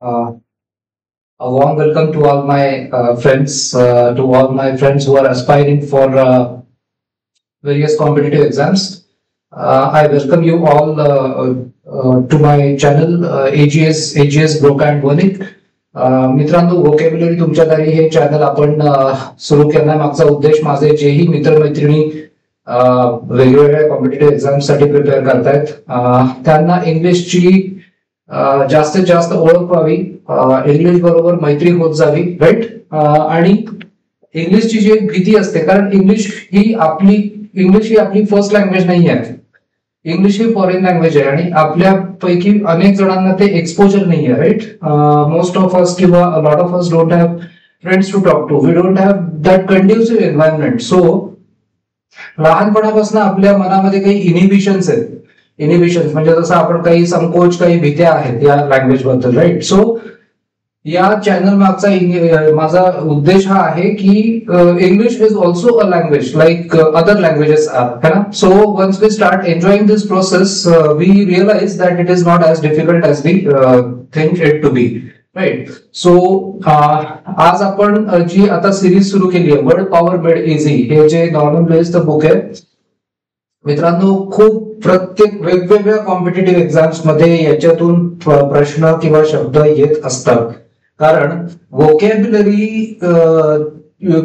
Uh, a warm welcome to all my friends, to all my friends who are aspiring for various competitive exams. I welcome you all to my channel AGS Broca and Vonic. मित्रांनो, vocabulary तुमच्या दारी हे channel आपण सुरू करण्यामागचा उद्देश माझे जेही मित्रमैत्रिणी वेगवेगळ्या कॉम्पिटिटिव्ह एक्झाम साठी प्रिपेअर करतायत त्यांना इंग्लिशची जास्तीत जास्त ओळख व्हावी, इंग्लिश बरोबर मैत्री होत जावी, राईट. आणि इंग्लिशची जी भीती असते, कारण इंग्लिश ही आपली फर्स्ट लँग्वेज नाही आहे. इंग्लिश ही फॉरेन लँग्वेज आहे आणि आपल्यापैकी अनेक जणांना ते एक्सपोजर नाही आहे, राईट. मोस्ट ऑफ अस किंवा lot of us don't have friends to talk to. We don't have that conducive environment. So लहानपणापासून आपल्या मनामध्ये काही इनिबिशन्स आहेत. इनिबिशन्स म्हणजे जसं आपण काही संकोच, काही भीत्या आहेत या लँग्वेज बद्दल, राईट. सो या चॅनल मागचा माझा उद्देश हा आहे की English is also a language like other languages are, है ना. So once we start enjoying this process we realize that it is not as difficult as we think it to be, right. सो आज आपण जी आता series सुरू केली आहे word power made easy, हे जे नॉर्मन बेस्ड बुक आहे मित्रांनो, खूप प्रत्येक वेगवेगळ्या कॉम्पिटिटिव्ह एक्झाम्स मध्ये याच्यातून प्रश्न किंवा शब्द येत असतात. कारण व्होकॅब्युलरी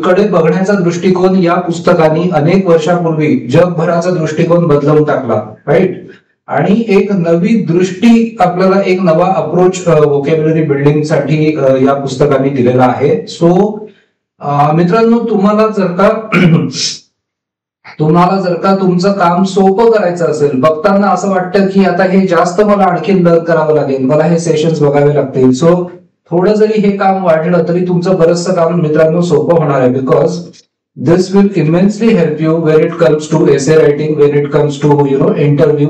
कडे बघण्याचा दृष्टिकोन या पुस्तकाने अनेक वर्षापूर्वी जगभराचा दृष्टिकोन बदलवून टाकला, राईट. आणि एक नवी दृष्टी, आपल्याला एक नवा अप्रोच व्होकॅब्युलरी बिल्डिंग साठी या पुस्तकाने दिलेला आहे. सो मित्रांनो, तुम्हाला जर का तुमचं काम सोपं करायचं असेल, बघताना असं वाटतं की आता हे जास्त मला आणखी लर्न करावं लागेल, मला हे सेशन्स बघावे लागतील. सो थोडं जरी हे काम वाढलं तरी तुमचं बरंचसं काम मित्रांनो सोपं होणार आहे. Because this will immensely help you where it comes to essay writing, where it comes to interview,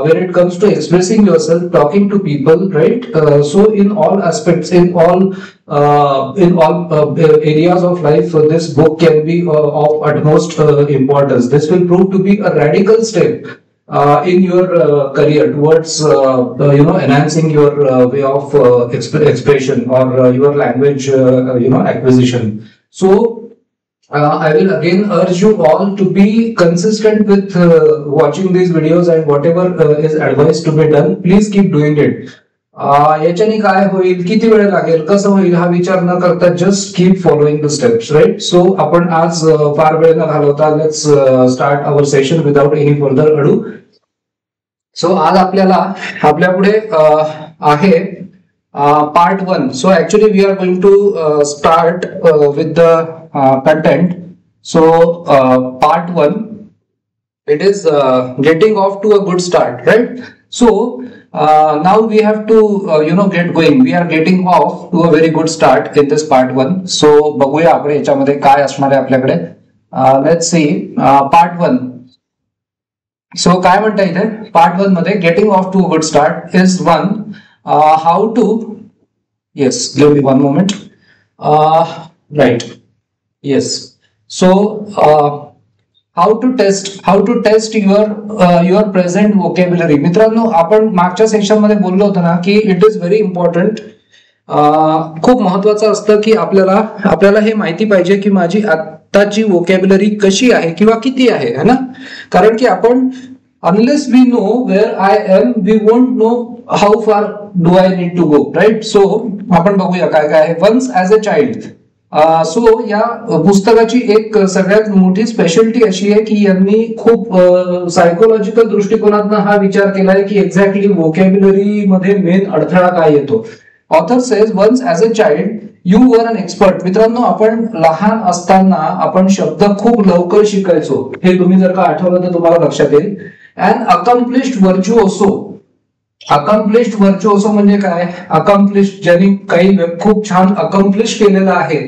when it comes to expressing yourself, talking to people, right. So in all aspects, in all areas of life, this book can be of utmost importance. This will prove to be a radical step in your career towards enhancing your way of expression or your language acquisition. So I will again urge you all to be consistent with watching these videos and whatever is advised to be done, please keep doing it. याच्याने काय होईल, किती वेळ लागेल, कसं होईल हा विचार न करता just keep following the steps, right. So आपण आज फार वेळ न घालवता let's start our session without any further ado. So आज आपल्यापुढे आहे part 1. So actually we are going to start with the content. So part 1, it is getting off to a good start, right. So now we have to get going. We are getting off to a very good start in this part 1. So बघूया आपण याच्यामध्ये काय असणार आहे आपल्याकडे. Let's see part 1. So काय म्हणता इथे part 1 मध्ये getting off to a good start is 1. How to, yes, give me one moment. Right, yes. So how to test your present vocabulary. मित्रांनो, आपण मागच्या सेक्शन मध्ये बोललो होतो ना की इट इज व्हेरी इम्पॉर्टंट, खूप महत्वाचं असतं की आपल्याला हे माहिती पाहिजे की माझी आताची व्होकॅब्युलरी कशी आहे किंवा किती आहे, है ना. कारण की आपण unless we know where I am, we won't know how far do I need to go, right. So आपण बघूया काय काय आहे. Once as a child. So या पुस्तकाची एक सगळ्यात मोठी स्पेशालिटी अशी आहे की यांनी खूप सायकोलॉजिकल दृष्टिकोनातून हा विचार केलाय की एक्झॅक्टली व्होकॅब्युलरी मध्ये मेन अडथळा काय येतो. Author says once as a child you were an expert. मित्रांनो, आपण लहान असताना आपण शब्द खूप लवकर शिकायचो, हे तुम्ही जर का आठवलं तर तुम्हाला लक्षात येईल. And accomplished virtuoso. Accomplished virtuoso म्हणजे काय, अकम्प्लिश्ड ज्यांनी काही खूप छान अकम्प्लिश केलेलं आहे,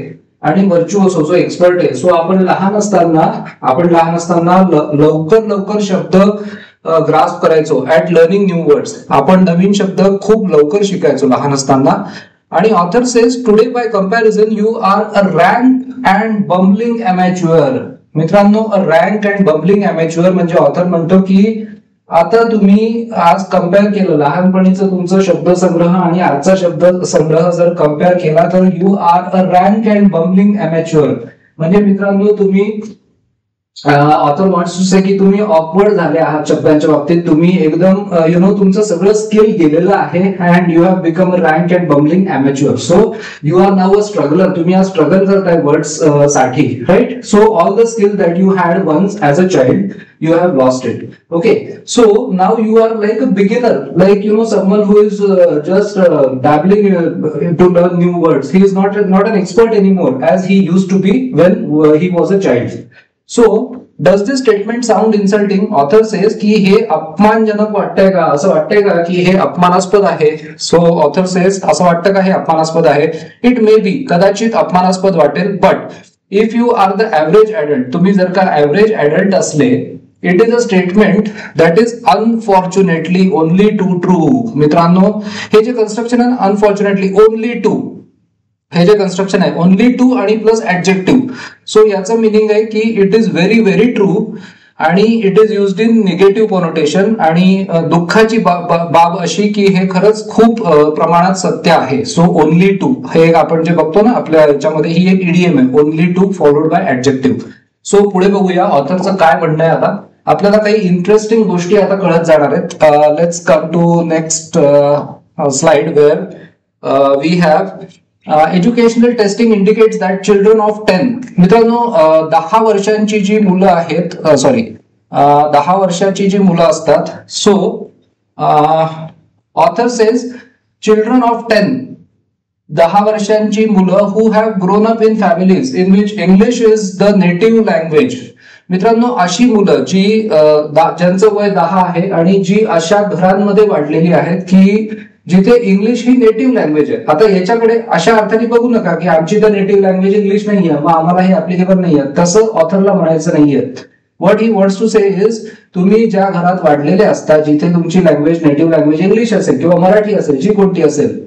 आणि व्हर्च्युओसो जो एक्सपर्ट आहे. सो आपण लहान असताना लवकर शब्द ग्रास्प करायचो. ऍट लर्निंग न्यू वर्ड्स, आपण नवीन शब्द खूप लवकर शिकायचो लहान असताना. आणि author says today by comparison you are a rank and bumbling amateur. मित्रांनो, रँक अँड बम्बलिंग अमॅच्युअर म्हणजे ऑथर म्हणतो की आता तुम्ही आज कम्पेअर केलं लहानपणीचं तुमचं शब्दसंग्रह आणि आजचा शब्दसंग्रह जर कम्पेअर केला तर you are a rank and bumbling amateur. म्हणजे मित्रांनो तुम्ही ऑथर वॉन्ट्स टू से की तुम्ही ऑकवर्ड झाले आहात शब्दांच्या बाबतीत. तुम्ही एकदम तुमचं सगळं स्किल गेलेलं आहे and you have become a rank and bumbling amateur. So you are now a struggler. तुम्ही आज स्ट्रगल करताय वर्ड्स साठी, right. So all the skill that you had once as a child you have lost it. Okay, so now you are like a beginner, like someone who is just dabbling to learn new words. He is not an expert anymore as he used to be when he was a child. So does this statement sound insulting? Author says की हे अपमानजनक वाटतंय का, असं वाटतंय का की हे अपमानास्पद आहे. So author says असं वाटतं का हे अपमानास्पद आहे. It may be, कदाचित अपमानास्पद वाटेल, but if you are the average adult, तुम्ही जर का average adult असले, it is a statement that is unfortunately only too true. मित्रांनो हे जे कन्स्ट्रक्शन आहे अनफॉर्च्युनेटली only to, हे जे कन्स्ट्रक्शन आहे only to आणि प्लस ऍडजेक्टिव्ह. सो याचं मिनिंग आहे की it is very very true आणि it is used in negative connotation. आणि दुःखाची बाब अशी की हे खरंच खूप प्रमाणात सत्य आहे. सो ओनली टू हे आपण जे बघतो ना आपल्या याच्यामध्ये ही एक ईडीएम आहे, only to followed by adjective. So पुढे बघूया ऑथरचं काय म्हणणं आहे. आता आपल्याला काही इंटरेस्टिंग गोष्टी आता कळत जाणार आहेत. Let's come to next slide where we have educational testing indicates that children of 10. मित्रांनो 10 वर्षांची जी मुलं आहेत, 10 वर्षाची जी मुलं असतात. So author says children of 10 वर्षांची मुलं who have grown up in families in which English is the native language. मित्रांनो अशी मुलं जी ज्यांचं वय 10 आहे आणि जी अशा घरांमध्ये वाढलेली आहेत की जिथे इंग्लिश ही नेटिव्ह लँग्वेज आहे. आता याच्याकडे अशा अर्थाने बघू नका की आमची तर नेटिव्ह लँग्वेज इंग्लिश नाहीये मग आम्हाला हे ऍप्लिकेबल नाहीये, तसं ऑथरला म्हणायचं नाहीये. What he wants to say is तुम्ही ज्या घरात वाढलेले असता जिथे तुमची लँग्वेज नेटिव्ह लँग्वेज इंग्लिश असेल किंवा मराठी असेल जी कोणती असेल,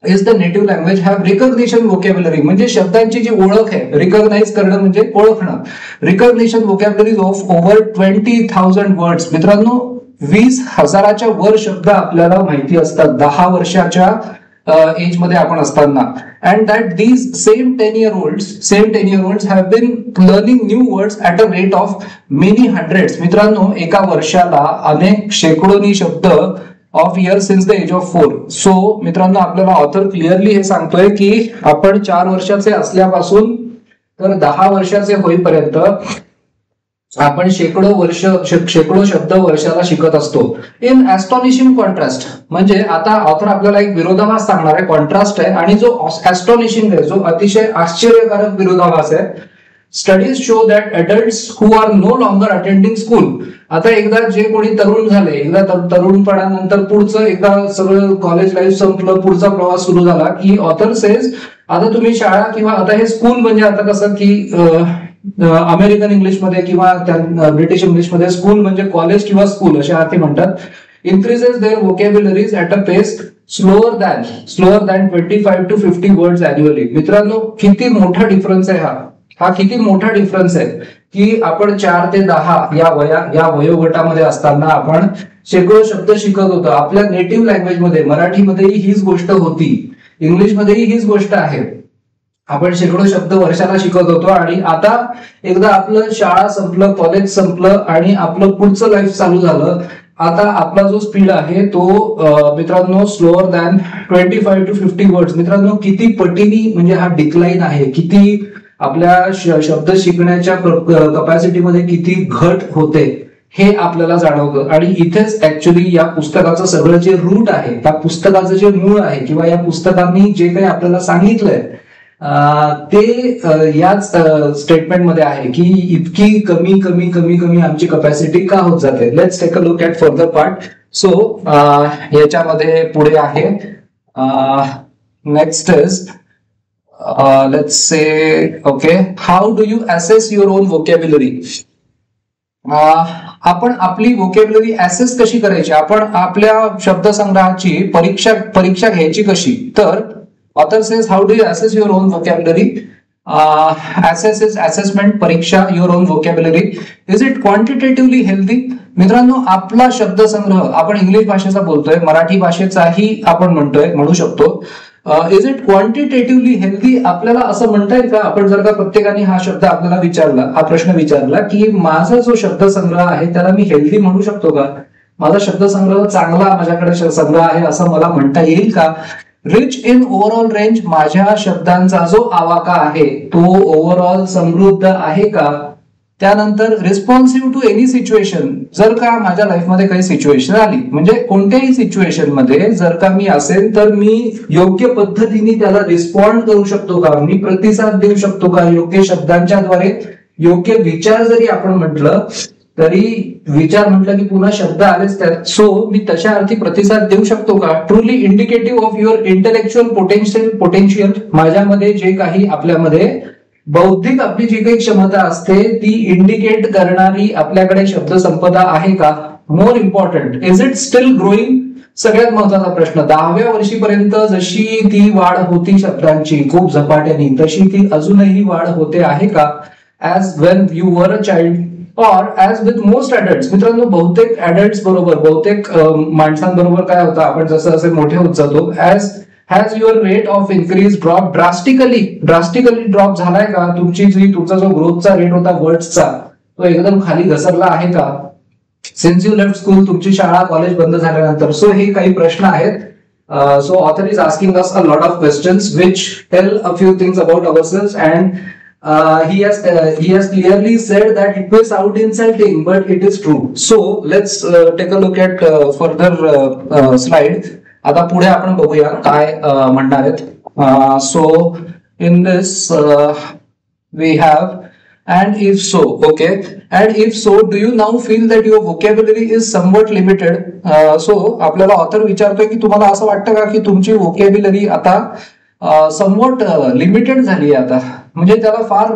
is the native language have recognition vocabulary. म्हणजे शब्दांची जी ओळख आहे, रिकॉग्नाइज करणं म्हणजे ओळखणं. Recognition vocabulary of over 20,000 words. मित्रांनो 20,000च्या वर शब्द आपल्याला माहिती असतात 10 वर्षाच्या एज मध्ये आपण असताना. And that these same 10 year olds have been learning new words at a rate of many hundreds. मित्रांनो एका वर्षाला अनेक शेकडोनी शब्द of year since the age of 4. So मित्रांनो आपल्याला ऑथर क्लिअरली हे सांगतोय की आपण 4 वर्षाचे असल्यापासून तर 10 वर्षाचे होईपर्यंत आपण शेकडो शब्द वर्षाला शिकत असतो. इन ऍस्टॉनिशिंग कॉन्ट्रास्ट, म्हणजे आता ऑथर आपल्याला एक विरोधाभास सांगणार आहे, कॉन्ट्रास्ट आहे आणि जो ऍस्टॉनिशिंग आहे, जो अतिशय आश्चर्यकारक विरोधाभास आहे. Studies show that adults who are no longer attending school. आता एकदा जे कोणी तरुण झाले, एकदा तरुणपणानंतर पुढचं एकदा सगळं कॉलेज लाईफ संपलं, पुढचा प्रवास सुरू झाला की ऑथर सेज आता तुम्ही शाळा किंवा आता हे स्कूल म्हणजे आता कसं की अमेरिकन इंग्लिशमध्ये किंवा ब्रिटिश इंग्लिशमध्ये स्कूल म्हणजे कॉलेज किंवा स्कूल अशा अर्थी म्हणतात. Increases their vocabularies at a pace slower than 25 to 50 words annually. मित्रांनो किती मोठा डिफरन्स आहे हा किती मोठा डिफरन्स आहे की आपण 4 ते 10 या वयोगटामध्ये असताना आपण शेकडो शब्द शिकत होतो आपल्या नेटिव्ह लँग्वेज मध्ये. मराठीमध्येही हीच गोष्ट होती, इंग्लिशमध्येही हीच गोष्ट आहे. आपण शेकडो शब्द वर्षाला शिकत होतो आणि आता एकदा आपलं शाळा संपलं, कॉलेज संपलं आणि आपलं पुढचं लाईफ चालू झालं. आता आपला जो स्पीड आहे तो मित्रांनो स्लोअर दॅन 25 to 50 वर्ड्स. मित्रांनो किती पटीनी म्हणजे हा डिक्लाइन आहे, किती आपल्या शब्द शिकण्याच्या कपॅसिटीमध्ये किती घट होते हे आपल्याला जाणवतं. आणि इथेच ऍक्च्युली या पुस्तकाचं सगळं जे रूट आहे, त्या पुस्तकाचं जे मूळ आहे किंवा या पुस्तकांनी जे काही आपल्याला सांगितलंय ते याच स्टेटमेंटमध्ये आहे की इतकी कमी आमची कपॅसिटी का होत जाते. Let's take a look at further part. So याच्यामध्ये पुढे आहे next is let's say okay, how do you assess your own vocabulary? आपण आपली vocabulary assess कशी करायची, आपण आपल्या शब्दसंग्रहाची परीक्षा घ्यायची कशी. तर author says how do you assess your own vocabulary? Assess is assessment, परीक्षा your own vocabulary. Is it quantitatively healthy? मित्रांनो, आपला शब्दसंग्रह, आपण इंग्लिश भाषेचा बोलतोय, मराठी भाषेचाही आपण म्हणू शकतो. Is it quantitatively healthy? आपल्याला असं म्हणता येईल का? आपण जर का प्रत्येकाने हा शब्द आपल्याला विचारला, हा प्रश्न विचारला की माझा जो शब्दसंग्रह आहे त्याला मी हेल्दी म्हणू शकतो का? माझा शब्दसंग्रह चांगला, माझ्याकडे संग्रह आहे असं मला म्हणता येईल का? रिच इन ओव्हरऑल रेंज, माझ्या शब्दांचा जो आवाका आहे तो ओव्हरऑल समृद्ध आहे का? त्यानंतर रिस्पॉन्सिव्ह टू एनी सिच्युएशन, जर का माझ्या लाईफमध्ये काही सिच्युएशन आली, म्हणजे कोणत्याही सिच्युएशन मध्ये जर का मी असेल तर मी योग्य पद्धतीने त्याला रिस्पॉन्ड करू शकतो का? मी प्रतिसाद देऊ शकतो का? योग्य शब्दांच्या द्वारे, योग्य विचार जरी आपण म्हटलं तरी, विचार म्हटलं की पुन्हा शब्द आलेच त्यात, सो मी तशा अर्थी प्रतिसाद देऊ शकतो का? Truly indicative of your intellectual potential, माझ्यामध्ये जे काही, आपल्यामध्ये बौद्धिक आपली जी काही क्षमता असते ती इंडिकेट करणारी आपल्याकडे शब्दसंपदा आहे का? More important, is it still growing? सगळ्यात महत्वाचा प्रश्न, 10व्या वर्षीपर्यंत जशी ती वाढ होती शब्दांची खूप झपाट्याने, तशी ती अजूनही वाढ होते आहे का? As Wien you were a child और ॲज विथ मोस्ट ॲडल्ट्स. मित्रांनो, बहुतेक ॲडल्ट्स बरोबर, बहुतेक माणसांबरोबर काय होतं, आपण जसं जसे मोठे होत जातो, has your rate of increase drop drastically drop झालाय का? तुमचा जो ग्रोथचा रेट होता वर्ड्सचा तो एकदम खाली घसरला आहे का? सिन्स यू लेफ्ट स्कूल, तुमची शाळा कॉलेज बंद झाल्यानंतर. सो हे काही प्रश्न आहेत. So author is asking us a lot of questions which tell a few things about ourselves and he has clearly said that it may sound insulting but it is true. So let's take a look at further slide. आता पुढे आपण बघूया काय म्हणणार आहेत. So in this we have and if so, okay, and if so, do you now feel that your vocabulary is somewhat limited? So आपल्याला author विचारतोय की तुम्हाला असं वाटतं का की तुमची vocabulary आता somewhat लिमिटेड झाली आहे आता, म्हणजे त्याला फार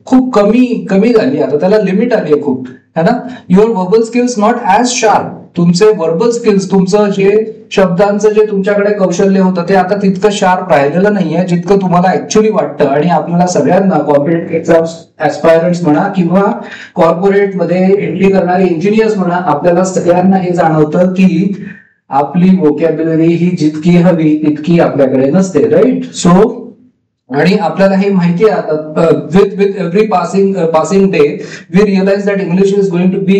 खूप कमी झाली आता, त्याला लिमिट आली आहे खूप, है ना? Your verbal skills not as sharp, तुमचे वर्बल स्किल्स, तुमचं जे शब्दांचं जे तुमच्याकडे कौशल्य होतं ते आता तितकं शार्प राहिलेलं नाहीये जितकं तुम्हाला ऍक्च्युअली वाटतं. आणि आपल्याला सगळ्यांना कॉर्पोरेट एक्झाम्स ऍस्पायरंट्स म्हणा किंवा कॉर्पोरेट मध्ये एंट्री करणारे इंजिनियर्स म्हणा, आपल्याला सगळ्यांना हे जाणवतं की आपली वोकॅब्युलरी ही जितकी हवी तितकी आपल्याकडे नसते, राईट? सो आणि आपल्याला हे माहिती आहे, with every passing day we realize that English is going to be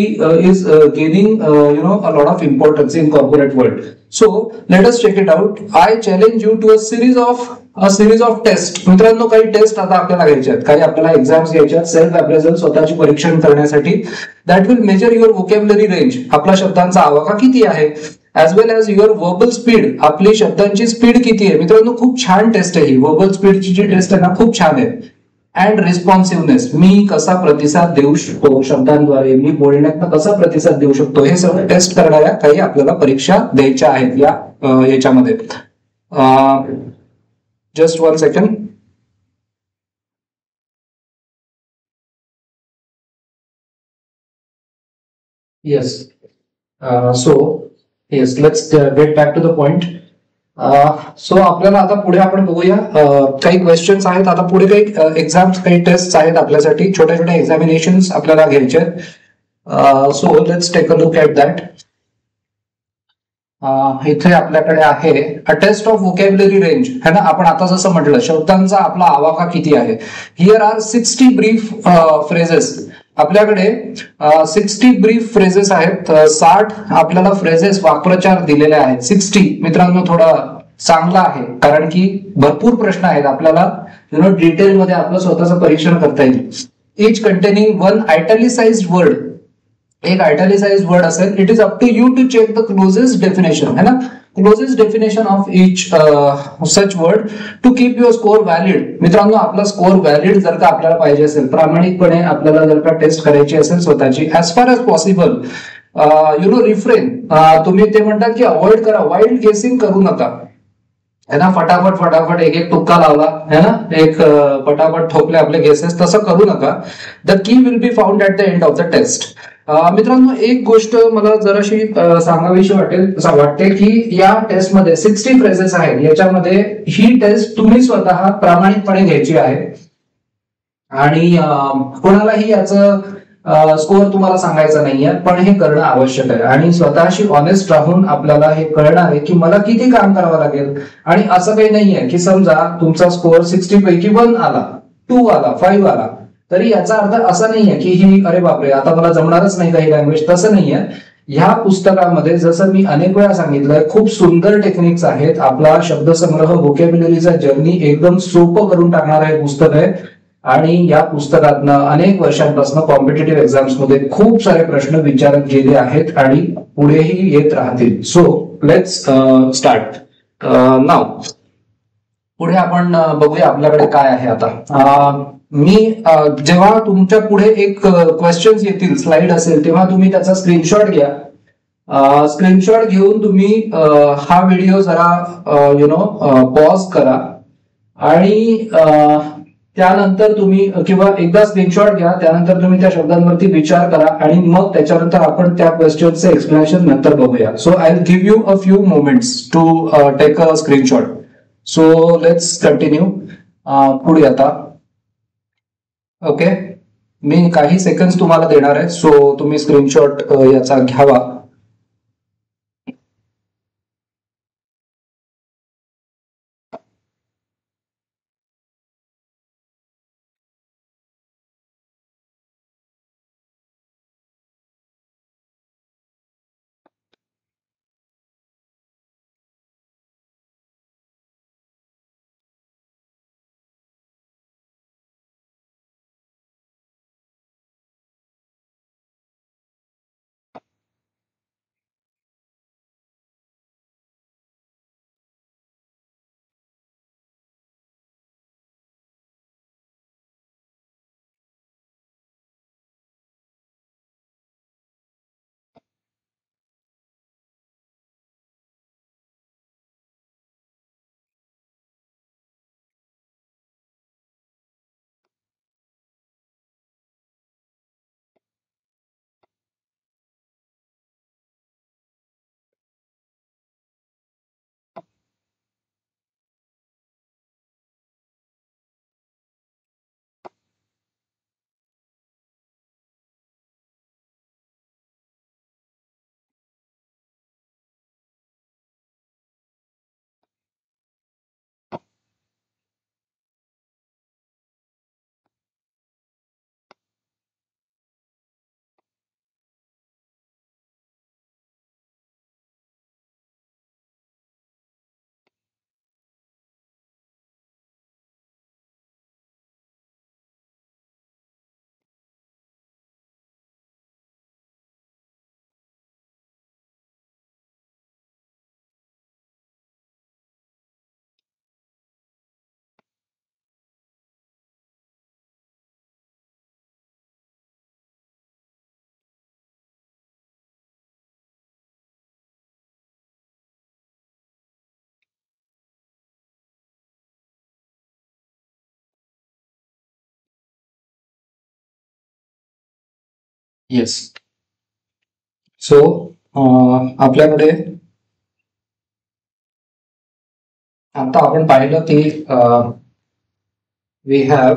is gaining a lot of importance in corporate world. So let us check it out. I challenge you to a series of test. मित्रांनो, काही taste आता आपल्याला घ्यायचे आहेत, काही आपल्याला exams घ्यायचे आहेत, सेल्फ अप्रेझल, स्वतःची परीक्षण करण्यासाठी. That will measure your vocabulary range, आपला शब्दांचा आवाका किती आहे, as well as your verbal speed, आपली शब्दांची स्पीड किती आहे. मित्रांनो, खूप छान टेस्ट आहे ही वर्बल स्पीडची जी टेस्ट आहे ना, खूप छान आहे. अँड रिस्पॉन्सिव्हनेस, मी कसा प्रतिसाद देऊ शकतो शब्दांद्वारे, मी बोलण्यात कसा प्रतिसाद देऊ शकतो, हे सगळं टेस्ट करणाऱ्या काही आपल्याला परीक्षा द्यायच्या आहेत याच्यामध्ये. Just 1 second. Yes, so yes, let's get back to the point. So आपल्याला आता पुढे आपण बघूया, काही क्वेश्चन्स आहेत आता पुढे, काही एक्झाम्स, काही टेस्ट आहेत आपल्यासाठी, छोट्या छोट्या एक्झामिनेशन्स आपल्याला घ्यायचे आहेत. So let's take a look at that. इथे आपल्याकडे आहे a test of vocabulary range, है ना? आपण आता जसं म्हटलं शब्दांचा आपला आवाका किती आहे. Here are 60 brief phrases. आपल्याकडे 60 ब्रीफ फ्रेजेस आहेत, 60 आपल्याला फ्रेजेस वाक्प्रचार दिलेले आहेत. 60 मित्रांनो थोडा चांगला आहे, कारण की भरपूर प्रश्न आहेत, आपल्याला डिटेलमध्ये आपलं स्वतःचं परीक्षण करता येईल. Each containing one italicized word, एक आयटॅलिसाइज्ड वर्ड असेल. It is up to you to check the closest definition, है ना? Closest definition of each such word to keep your score valid. मित्रांनो, आपला स्कोर व्हॅलिड जर का आपल्याला पाहिजे असेल, प्रामाणिकपणे आपल्याला जर का टेस्ट करायची असेल स्वतःची, as far as possible refrain, तुम्ही ते म्हणतात की अवॉइड करा, वाईल्ड गेसिंग करू नका, है ना? फटाफट एक तुक्का लावला, है ना, एक फटाफट ठोकले आपले गेसेस, तसं करू नका. The key will be found at the end of the test. मित्रांनो, एक गोष्ट मला जराशी सांगावीशी वाटते की या टेस्टमध्ये 60 फ्रेजेस आहेत, याच्यामध्ये ही टेस्ट तुम्ही स्वतः प्रामाणिकपणे घ्यायची आहे आणि कोणालाही याचं स्कोअर तुम्हाला सांगायचा नाहीये, पण हे करणं आवश्यक आहे आणि स्वतःशी ऑनेस्ट राहून आपल्याला हे कळणार आहे की मला किती काम करावं लागेल. आणि असं काही नाहीये की समजा तुमचा स्कोअर 60 पैकी 1 आला, 2 आला, 5 आला, तरी याचा अर्थ असा नाहीये की ही अरे बापरे आता मला जमणारच नाही काही लँग्वेज, तसं नाहीये. ह्या पुस्तकामध्ये जसं मी अनेक वेळा सांगितलंय, खूप सुंदर टेक्निक्स आहेत. आपला शब्दसंग्रह, व्होकॅब्युलरीचा जर्नी एकदम सोपं करून टाकणारं हे पुस्तक आहे आणि या पुस्तकातनं अनेक वर्षांपासून कॉम्पिटेटिव्ह एक्झाम्स मध्ये खूप सारे प्रश्न विचारत गेले आहेत आणि पुढेही येत राहतील. सो लेट्स स्टार्ट नाव. पुढे आपण बघूया आपल्याकडे काय आहे आता. मी जेव्हा तुमच्या पुढे एक क्वेश्चन्स येतील, स्लाइड असेल, तेव्हा तुम्ही त्याचा स्क्रीनशॉट घ्या. स्क्रीनशॉट घेऊन तुम्ही हा व्हिडिओ जरा पॉज करा आणि त्यानंतर तुम्ही किंवा एकदा स्क्रीनशॉट घ्या, त्यानंतर तुम्ही त्या शब्दांवरती विचार करा आणि मग त्याच्यानंतर आपण त्या क्वेश्चनचे एक्सप्लेनेशन नंतर बघूया. So I will give you a few moments to take a screenshot. So let's continue. पुढे आता ओके, मी काही सेकंड्स तुम्हाला देणार आहे, सो तुम्ही स्क्रीनशॉट याचा घ्यावा. येस. सो आपल्याकडे आता आपण पाहिलं की we have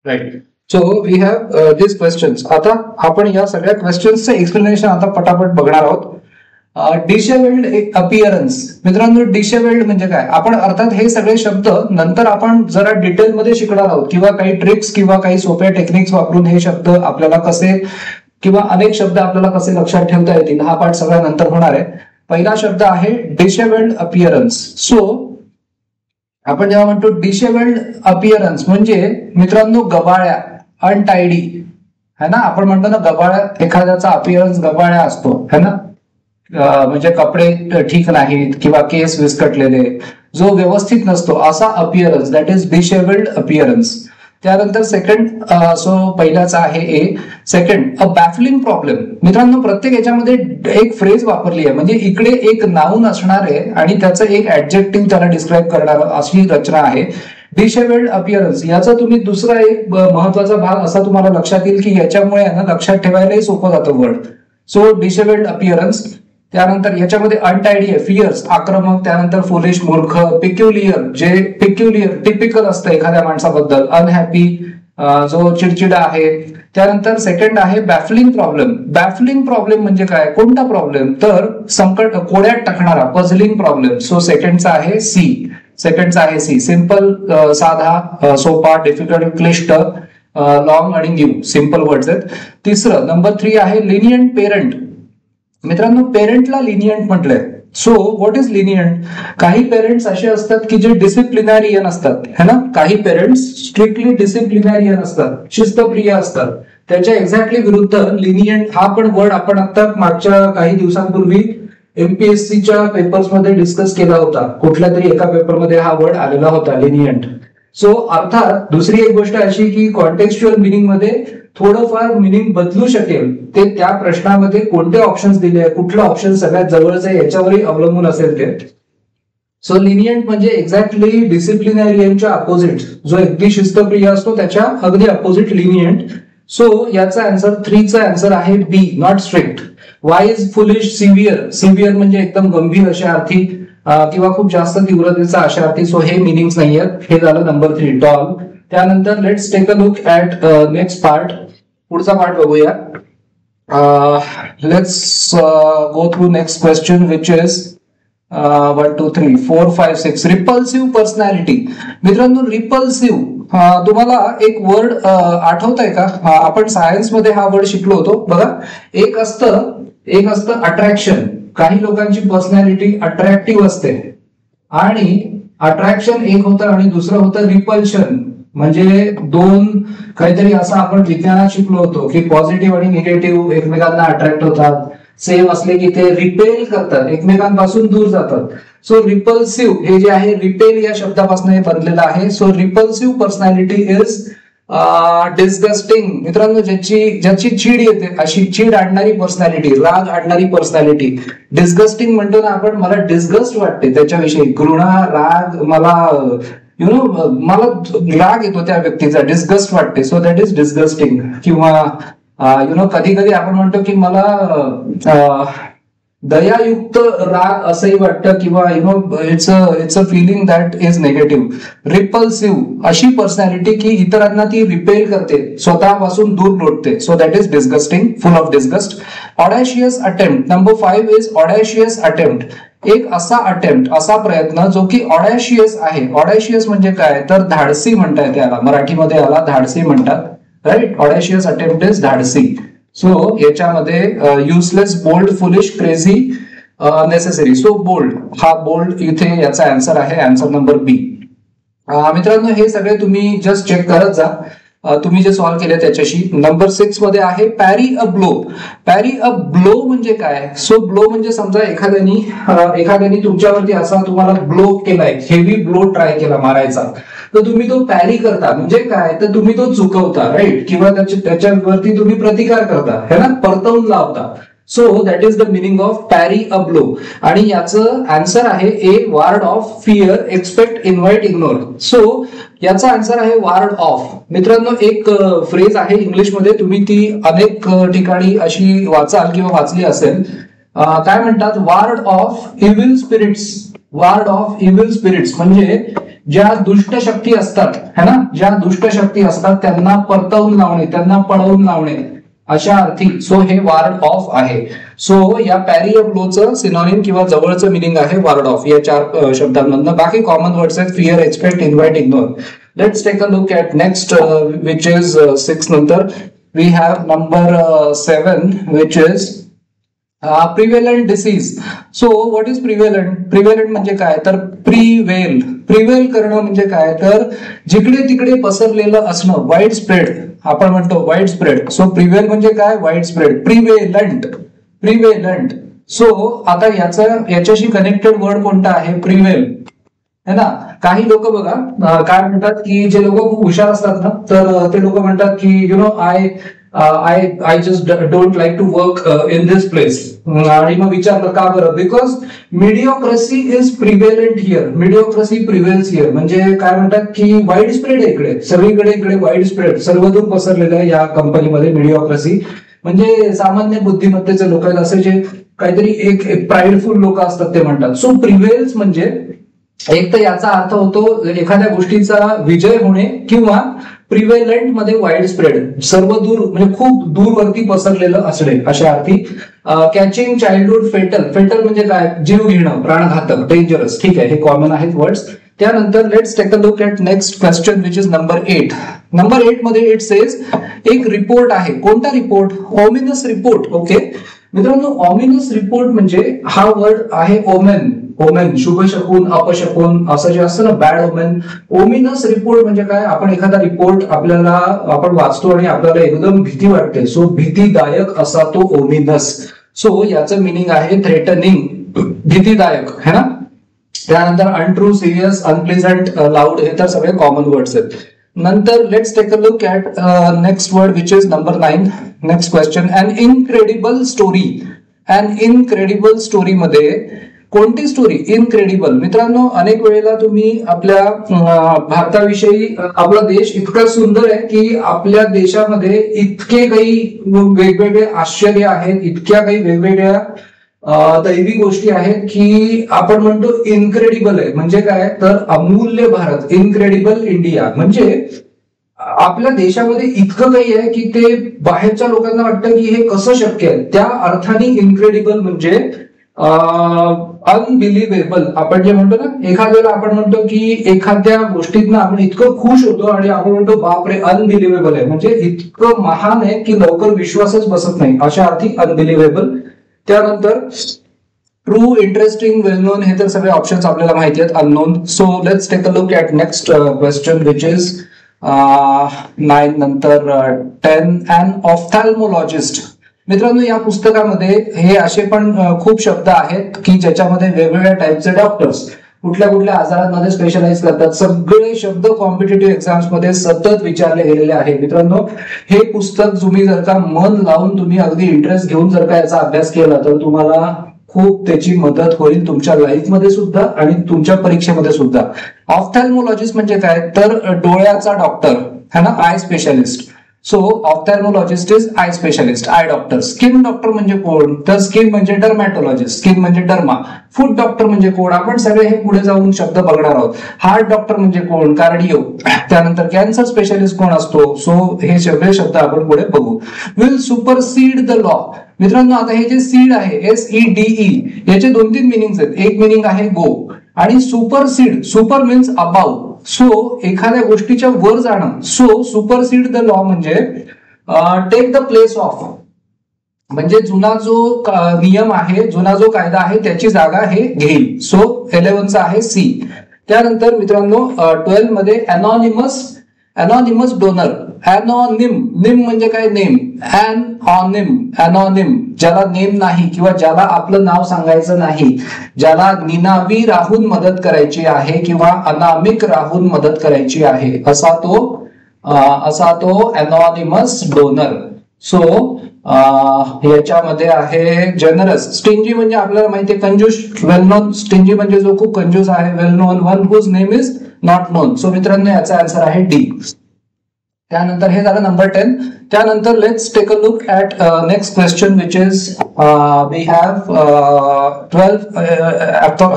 right. So we have this questions. आता आपण या सगळ्या क्वेश्चन्सचं एक्सप्लेनेशन आता पटापट बघणार आहोत. Disabled appearance. मित्रांनो, डिसेबल्ड म्हणजे काय? आपण अर्थात हे सगळे शब्द नंतर आपण जरा डिटेलमध्ये शिकणार आहोत किंवा काही ट्रिक्स किंवा काही सोप्या टेक्निक्स वापरून हे शब्द आपल्याला कसे किंवा अनेक शब्द आपल्याला कसे लक्षात ठेवता येतील, हा पाठ सगळा नंतर होणार आहे. पहिला शब्द आहे डिसेबल्ड अपिअरन्स. सो आपण जेव्हा म्हणतो डिसेबल्ड अपिअरन्स म्हणजे मित्रांनो गबाळ्या, अनटायडी है ना. आपण म्हणतो ना गबाळ्या, एखाद्याचा अपिअरन्स गबाळ्या असतो है ना, म्हणजे कपडे ठीक नाहीत किंवा केस विस्कटलेले, जो व्यवस्थित नसतो, असा appearance, that is disabled appearance. त्यानंतर सेकंड, सो पहिल्याचा आहे ए. सेकंड, अ बॅफलिंग प्रॉब्लेम. मित्रांनो, प्रत्येक याच्यामध्ये एक फ्रेज वापरली आहे, म्हणजे इकडे एक नाउन असणार आहे आणि त्याचं एक ऍडजेक्टिव्ह त्याला डिस्क्राईब करणार अशी रचना आहे. डिसेबल्ड अपिअरन्स याचा तुम्ही दुसरा एक महत्वाचा भाग असा तुम्हाला लक्षात येईल की याच्यामुळे ना लक्षात ठेवायलाही सोपं जातं वर्ड. So disabled appearance. त्यानंतर याच्यामध्ये अनटायडी आहे, फिअर्स आक्रमक, त्यानंतर फुलिश मूर्ख, पिक्युलियर जे पिक्युलियर टिपिकल असतं एखाद्या माणसाबद्दल, अनहॅपी जो चिडचिडा आहे. त्यानंतर सेकंड आहे बॅफलिंग प्रॉब्लेम. बॅफलिंग प्रॉब्लेम म्हणजे काय, कोणता प्रॉब्लेम, तर संकट कोड्यात टाकणारा, पझलिंग प्रॉब्लेम. सो सेकंडचा आहे सी. सेकंडचा आहे सी, सिंपल साधा, सोपा, डिफिकल्ट क्लिष्ट, लॉंग आणि न्यू, सिंपल वर्ड्स आहेत. तिसरं नंबर 3 आहे लिनियंट पेरेंट. मित्रांनो पेरेंटला लिनियंट म्हटलंय. सो व्हॉट इज लिनियंट, काही पेरेंट्स असे असतात की जे डिसिप्लिनॅरियन असतात, है ना, काही पेरेंट्स स्ट्रिक्टली डिसिप्लिनॅरियन असतात, शिस्तप्रिय असतात. त्याच्या एक्झॅक्टली विरुद्ध लिनियंट हा पण वर्ड आपण आता मागच्या काही दिवसांपूर्वी एमपीएससीच्या पेपर्समध्ये डिस्कस केला होता. कुठल्या तरी एका पेपरमध्ये हा वर्ड आलेला होता, लिनियंट. सो अर्थात दुसरी एक गोष्ट अशी की कॉन्टेक्स्च्युअल मिनिंग मध्ये थोडंफार मिनिंग बदलू शकेल. ते त्या प्रश्नामध्ये कोणते ऑप्शन्स दिले, कुठलं ऑप्शन सगळ्यात जवळचं आहे याच्यावरही अवलंबून असेल ते. सो लिनियंट म्हणजे एक्झॅक्टली डिसिप्लिनॅरियनच्या अपोजिट, जो अगदी शिस्तप्रिय असतो त्याच्या अगदी अपोजिट लिनियंट. सो याचा आन्सर 3 चा आन्सर आहे B, not strict. Why is foolish severe. Severe म्हणजे एकदम गंभीर अशा अर्थी किंवा खूप जास्त तीव्रतेचा अशा अर्थी. सो हे मिनिंग्स नाही आहेत. हे झालं नंबर 3 टॉल. त्यानंतर let's take a look at next part. पुढचा पार्ट बघूया. Let's go through next question which is 1 2 3 4 5 6 repulsive personality. मित्रांनो रिपल्सिव्ह तुम्हाला एक वर्ड आठवत आहे का, आपण सायन्स मध्ये हा वर्ड शिकलो होतो बघा. एक असतं अट्रॅक्शन. काही लोकांची पर्सनॅलिटी अट्रॅक्टिव्ह असते आणि अट्रॅक्शन एक होतं आणि दुसरं होतं रिपल्शन. म्हणजे दोन काहीतरी असं आपण विज्ञानात शिकलो होतो की पॉझिटिव्ह आणि निगेटिव्ह एकमेकांना अट्रॅक्ट होतात, सेम असले की ते रिपेल करतात, एकमेकांपासून दूर जातात. सो रिपल्सिव्ह हे जे आहे रिपेल या शब्दापासून हे बनलेलं आहे. So repulsive personality is disgusting. मित्रांनो ज्याची चीड येते, अशी चीड आणणारी पर्सनॅलिटी, राग आणणारी पर्सनॅलिटी. डिस्गस्टिंग म्हणतो ना आपण, मला डिस्गस्ट वाटते त्याच्याविषयी, घृणा, राग, मला मला राग येतो त्या व्यक्तीचा, डिस्गस्ट वाटते. So that is disgusting. किंवा कधी कधी आपण म्हणतो की मला दयायुक्त राग असंही वाटतं, किंवा it's a feeling that is negative. Repulsive अशी पर्सनॅलिटी की इतरांना ती रिपेल करते, स्वतःपासून दूर लोटते. So that is disgusting, full of disgust. Audacious attempt. Number 5 is audacious attempt. एक असा अटेम्प्ट, असा प्रयत्न जो की ऑडॅशियस आहे. ऑडॅशियस म्हणजे काय, तर धाडसी म्हणतात त्याला, मराठीमध्ये याला धाडसी म्हणतात, राईट. ऑडॅशियस अटेम्प्ट इज धाडसी. सो याच्यामध्ये useless, bold, foolish, crazy, necessary. So bold, हा बोल्ड इथे याचा आन्सर आहे, आन्सर नंबर बी. मित्रांनो हे सगळे तुम्ही जस्ट चेक करत जा, तुम्ही जे सॉल्व्ह केले त्याच्याशी. नंबर 6 मध्ये आहे parry a blow. Parry a blow म्हणजे काय, सो ब्लो म्हणजे समजा एखाद्यानी तुमच्यावरती असा तुम्हाला ब्लो केलाय, हेवी ब्लो ट्राय केला मारायचा, तर तुम्ही तो पॅरी करता. म्हणजे काय, तर तुम्ही तो चुकवता, राईट, किंवा त्याच्यावरती तुम्ही प्रतिकार करता, है ना, परतवून लावता. So that is the meaning of parry a blow. आणि याचं आन्सर आहे A, ward off, fear, expect, invite, ignore. So याचा आन्सर आहे वार्ड ऑफ. मित्रांनो एक फ्रेज आहे इंग्लिशमध्ये, तुम्ही ती अनेक ठिकाणी अशी वाचाल किंवा वाचली असेल. काय म्हणतात, ward off evil spirits. Ward off evil spirits म्हणजे ज्या दुष्ट शक्ती असतात, है ना, ज्या दुष्ट शक्ती असतात त्यांना परतवून लावणे, त्यांना पळवून लावणे, अशा अर्थी. सो हे वार्ड ऑफ आहे. सो या पॅरी अ ब्लोचं सिनॉनिम किंवा जवळचं मिनिंग आहे वार्ड ऑफ, या 4 शब्दांमधनं. बाकी कॉमन वर्ड्स आहेत fear, expect, invite, ignore. Let's take a look at next which is 6 नंतर we have number 7 which is prevalent disease. So what is prevalent. Prevalent म्हणजे काय, तर प्रिव्हेल. प्रिव्हेल करणं म्हणजे काय, तर जिकडे तिकडे पसरलेलं असणं, वाईड स्प्रेड आपण म्हणतो, वाईड स्प्रेड. सो प्रिव्हेल म्हणजे काय, वाईड स्प्रेड. प्रिव्हेलंट, प्रिव्हेलंट. सो आता याच्याशी कनेक्टेड वर्ड कोणता आहे, प्रिव्हेल, है ना. काही लोक बघा काय म्हणतात की जे लोक खूप हुशार असतात ना, तर ते लोक म्हणतात की I just don't like to work in this place. आणि मग विचारलं का बरं, बिकॉज मिडिओक्रेसी इज प्रिव्हेलंट हिअर. मिडिओक्रेसी प्रिव्हेल्स हिअर म्हणजे काय म्हणतात की वाईड स्प्रेड आहे इकडे, सगळीकडे इकडे वाईड स्प्रेड, सर्वदूर पसरलेलं आहे या कंपनीमध्ये मिडिओक्रेसी. म्हणजे सामान्य बुद्धिमत्तेचे लोक आहेत, असे जे काहीतरी एक प्राईडफुल लोक असतात ते म्हणतात. सो प्रिव्हेल्स म्हणजे एक तर याचा अर्थ होतो एखाद्या गोष्टीचा विजय होणे, किंवा प्रिव्हेलंट मध्ये वाईड स्प्रेड, सर्व दूर म्हणजे खूप दूरवरती पसरलेलं असणे अशा अर्थी. कॅचिंग चाइल्डहुड फेटल, फेटल म्हणजे काय, जीव घेणं, प्राणघातक, डेंजरस. ठीक आहे, हे कॉमन आहेत वर्ड्स. त्यानंतर let's take a look at next question which is number 8. Number 8 मध्ये इट सेज एक रिपोर्ट आहे. कोणता रिपोर्ट? Ominous report. ओके मित्रांनो, ऑमिनस रिपोर्ट म्हणजे हा वर्ड आहे ओमेन. ओमेन शुभ शकून, अपशकून असं जे असतं ना, बॅड ओमेन. ओमिनस रिपोर्ट म्हणजे काय, आपण एखादा रिपोर्ट आपल्याला आपण वाचतो आणि आपल्याला एकदम भीती वाटते, सो भीतीदायक असा तो ओमिनस. सो याचं मिनिंग आहे थ्रेटनिंग, भीतीदायक है ना. त्यानंतर अनट्रू, सिरियस, अनप्लेझंट, लाऊड, हे तर सगळे कॉमन वर्ड्स आहेत. नंतर let's take a look at next word which is number 9. Next question, an incredible story. An incredible story मध्ये कोणती स्टोरी? इनक्रेडिबल. मित्रांनो, अनेक वेळेला तुम्ही आपल्या भारताविषयी, आपला देश इतका सुंदर आहे की आपल्या देशामध्ये इतके काही वेगवेगळे आश्चर्य आहेत, इतक्या काही वेगवेगळ्या दैवी गोष्टी आहेत की आपण म्हणतो इनक्रेडिबल आहे. म्हणजे काय, तर अमूल्य भारत, इनक्रेडिबल इंडिया. म्हणजे आपल्या देशामध्ये इतकं काही आहे की ते बाहेरच्या लोकांना वाटतं की हे कसं शक्य आहे. त्या अर्थाने इनक्रेडिबल म्हणजे अनबिलिव्हेबल. आपण जे म्हणतो ना, एखाद्याला आपण म्हणतो की एखाद्या गोष्टीतनं आपण इतकं खुश होतो आणि आपण म्हणतो बापरे अनबिलिव्हेबल आहे, म्हणजे इतकं महान आहे की लवकर विश्वासच बसत नाही, अशा अर्थी अनबिलिव्हेबल. त्यानंतर ट्रू, इंटरेस्टिंग, वेल नोन, हे तर सगळे ऑप्शन्स आपल्याला माहिती आहेत. Unknown. So let's take a look at next question which is 9 नंतर 10. अन ऑफ्थॅल्मोलॉजिस्ट. मित्रांनो, या पुस्तकामध्ये हे असे पण खूप शब्द आहेत की ज्याच्यामध्ये वेगवेगळ्या टाईपचे डॉक्टर्स कुठल्या कुठल्या आजारांमध्ये स्पेशलाइज करतात. सगळे शब्द कॉम्पिटेटिव्ह एक्झाम्स मध्ये सतत विचारले गेलेले आहे. मित्रांनो, हे पुस्तक तुम्ही जर का मन लावून, तुम्ही अगदी इंटरेस्ट घेऊन जर का याचा अभ्यास केला तर तुम्हाला खूप त्याची मदत होईल तुमच्या लाईफमध्ये सुद्धा आणि तुमच्या परीक्षेमध्ये सुद्धा. ऑफ्थॅल्मोलॉजिस्ट म्हणजे काय, तर डोळ्याचा डॉक्टर है ना, eye specialist. So ophthalmologist is eye specialist, eye doctor. Skin doctor म्हणजे कोण, तर स्किन म्हणजे डर्मॅटोलॉजिस्ट, स्किन म्हणजे डर्मा. फूड डॉक्टर म्हणजे कोण, आपण सगळे हे पुढे जाऊन शब्द बघणार आहोत. हार्ट डॉक्टर म्हणजे कोण, कार्डिओ. त्यानंतर कॅन्सर स्पेशलिस्ट कोण असतो, सो हे सगळे शब्द आपण पुढे बघू. Will supersede the law. मित्रांनो, आता हे जे सीड आहे, SEDE, याचे 2-3 मिनिंग्स आहेत. एक मिनिंग आहे गो, आणि supersede, super means above. So एखाद्या गोष्टीच्या वर जाणं. सो सुपरसीड द लॉ म्हणजे टेक द प्लेस ऑफ, म्हणजे जुना जो नियम आहे, जुना जो कायदा आहे त्याची जागा हे घेईल. सो 11चा आहे C. त्यानंतर मित्रांनो 12 मध्ये अनॉनिमस, अनॉनिमस डोनर. अनॉनिम, निम म्हणजे काय, नेम. अनॉनिम, अनॉनिम ज्याला नेम नाही किंवा ज्याला आपलं नाव सांगायचं नाही, ज्याला निनावी राहून मदत करायची आहे किंवा अनामिक राहून मदत करायची आहे, असा तो अनॉनिमस डोनर. सो याच्यामध्ये आहे जनरस. स्टिंजी म्हणजे आपल्याला माहिती आहे कंजूस. वेल नोन, स्टिंजी म्हणजे जो खूप कंजूस आहे. Well known, one whose name is not known. So मित्रांनो, याचा आन्सर आहे D. त्यानंतर हे झालं नंबर 10. त्यानंतर let's take a look at next question which is we have 12.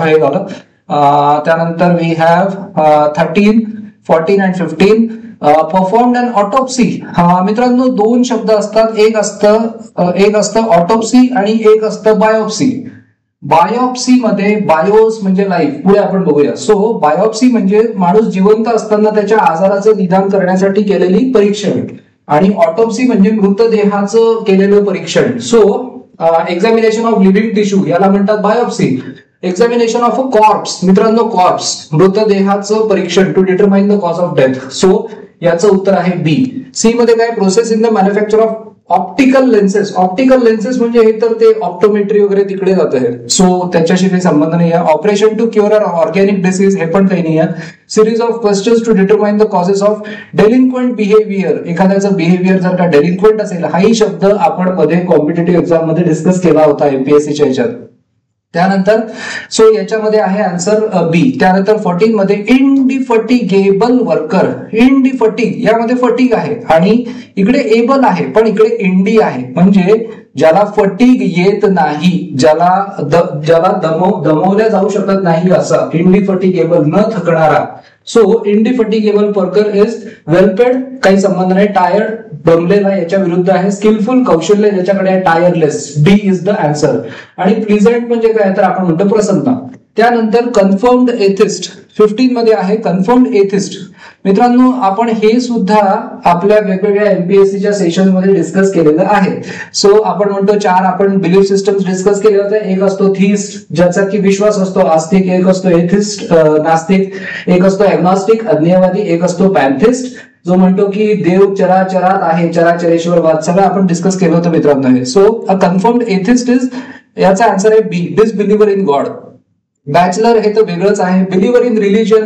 हे झालं. त्यानंतर we have 13, 14 and 15. Performed an autopsy. मित्रांनो, 2 शब्द असतात. एक असतं ऑटोप्सी आणि एक असतं बायोप्सी. बायोप्सी मध्ये बायोस म्हणजे लाईफ, पुढे आपण बघूया. सो बायोप्सी म्हणजे माणूस जिवंत असताना त्याच्या आजाराचं निदान करण्यासाठी केलेली परीक्षण, आणि ऑटोप्सी म्हणजे मृतदेहाचं केलेलं परीक्षण. So examination of living tissue याला म्हणतात biopsy. Examination of a corpse, मित्रांनो कॉर्प्स, मृतदेहाचं परीक्षण to determine the cause of death. So याचं उत्तर आहे B. C मध्ये काय, process in the manufacture of optical lenses. Optical lenses म्हणजे हे तर ते ऑप्टोमेट्री वगैरे तिकडे जात आहे. सो त्याच्याशी काही संबंध नाही आहे. Operation to cure organic disease, हे पण काही नाही आहे. Series of questions to determine the causes of delinquent behaviour. एखाद्याचं बिहेवियर जर का डेलिंक्वेंट असेल, हाही शब्द आपण मध्ये कॉम्पिटेटिव्ह एक्झाम मध्ये डिस्कस केला होता MPSCच्या याच्यात. त्यानंतर सो याच्यामध्ये आहे आन्सर B. त्यानंतर 14 मध्ये इंडिफटिगेबल वर्कर. इंडिफटिग यामध्ये फटिग आहे आणि इकडे एबल आहे पण इकडे इंडी आहे, म्हणजे ज्याला फटीग येत नाही, ज्याला दमवल्या जाऊ शकत नाही असा इंडिफटिगेबल, न थकणारा. So indefatigable worker is well paid, काही संबंध नाही. टायर्ड दमलेला याच्या विरुद्ध आहे. स्किलफुल कौशल्य ज्याच्याकडे आहे tireless, D is the answer. आणि प्लीझंट म्हणजे काय तर आपण म्हणतो प्रसन्न. त्यानंतर कन्फर्म्ड एथिस्ट 15 मध्ये आहे कन्फर्म्ड एथिस्ट. मित्रांनो आपण हे सुद्धा आपल्या वेगवेगळ्या एमपीएससीच्या सेशन मध्ये डिस्कस केलेलं आहे. सो आपण म्हणतो 4 आपण बिलीफ सिस्टम्स डिस्कस केले होते. एक असतो थिस्ट ज्याचा की विश्वास असतो आस्तिक, एक असतो एथिस्ट नास्तिक, एक असतो एग्नॉस्टिक अज्ञेयवादी, एक असतो पॅन्थिस्ट जो म्हणतो की देव चराचरात आहे, चराचरेश्वर वाद, सगळं आपण डिस्कस केलं होतं मित्रांनो. So a confirmed atheist is, याचा आन्सर आहे बी, डिसबिलीव्हर इन गॉड. बॅचलर हे तर वेगळंच आहे. बिलीव्हर इन रिलिजन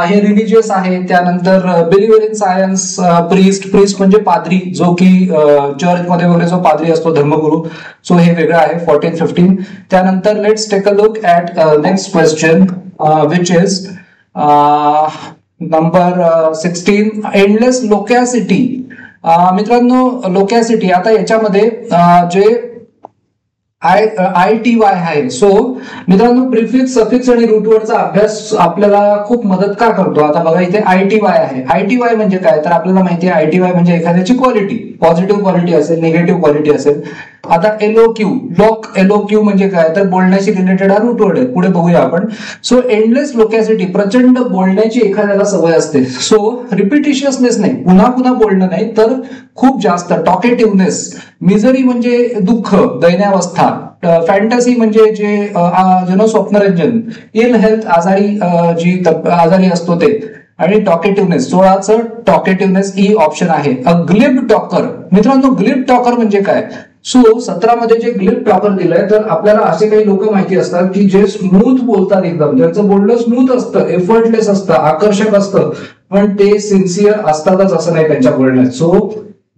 हे रिलिजियस आहे. त्यानंतर बिलीव्हर इन सायन्स, प्रीस्ट म्हणजे पाद्री, जो की चर्च मध्ये वगैरे जो पाद्री असतो धर्मगुरू, सो हे वेगळं आहे 14, 15. त्यानंतर let's take a look at next question which is number 16, endless loquacity. मित्रांनो लोकॅसिटी, आता याच्यामध्ये जे ITY आहे. सो मित्रांनो प्रिफिक्स, सफिक्स आणि रूटवर्डचा अभ्यास आपल्याला खूप मदत का करतो. आता बघा इथे ITY आहे. ITY म्हणजे काय तर आपल्याला माहिती आहे ITY म्हणजे एखाद्याची क्वालिटी, पॉझिटिव्ह क्वालिटी असेल, निगेटिव्ह क्वालिटी असेल. आता LOQ म्हणजे काय तर बोलण्याशी रिलेटेड हा रूटवर्ड आहे, पुढे बघूया आपण. सो एंडलेस लोकॅसिटी, प्रचंड बोलण्याची एखाद्याला सवय असते. सो रिपिटिशियसनेस नाही, पुन्हा पुन्हा बोलणं नाही तर खूप जास्त. टॉकेटिव्हनेस, मिझरी म्हणजे दुःख, दैन्यावस्था. फॅन्टसी म्हणजे जे स्वप्नरंजन. इल हेल्थ आजारी असतो ते. आणि टॉकेटिव्हनेस, 16चं टॉकेटिव्हनेस ई ऑप्शन आहे. अ ग्लिब टॉकर. मित्रांनो ग्लिब टॉकर म्हणजे काय. सो 17 मध्ये जे ग्लिब टॉकर दिलंय तर आपल्याला असे काही लोक माहिती असतात की जे स्मूथ बोलतात, एकदम त्यांचं बोलणं स्मूथ असतं, एफर्टलेस असतं, आकर्षक असतं, पण ते सिन्सिअर असतातच असं नाही त्यांच्या बोलण्यात. सो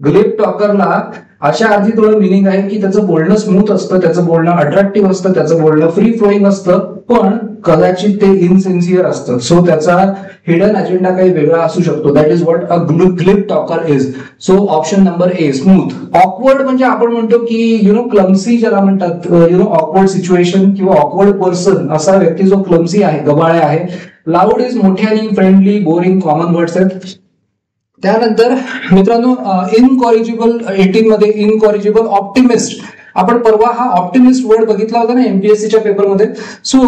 ग्लिब टॉकरला अशा आधी थोडं मिनिंग आहे की त्याचं बोलणं स्मूथ असतं, त्याचं बोलणं अट्रॅक्टिव्ह असतं, त्याचं बोलणं फ्री फ्लोईंग असतं, पण कदाचित ते इनसिन्सिअर असतं. सो त्याचा हिडन अजेंडा काही वेगळा असू शकतो. That is what a glib talker is. So option number A smooth. Awkward म्हणजे आपण म्हणतो की क्लमसी ज्याला म्हणतात, ऑकवर्ड सिच्युएशन किंवा ऑकवर्ड पर्सन, असा व्यक्ती जो क्लमसी आहे, गबाळे आहे. लाऊड इज मोठ्यानी, फ्रेंडली, बोरिंग, कॉमन वर्ड्स आहेत. त्यानंतर मित्रांनो इनकॉरिजिबल 18 मध्ये इनकॉरिजिबल, ऑप्टिमिस्ट. आपण परवा हा ऑप्टिमिस्ट वर्ड बघितला होता ना एमपीएससीच्या पेपरमध्ये. सो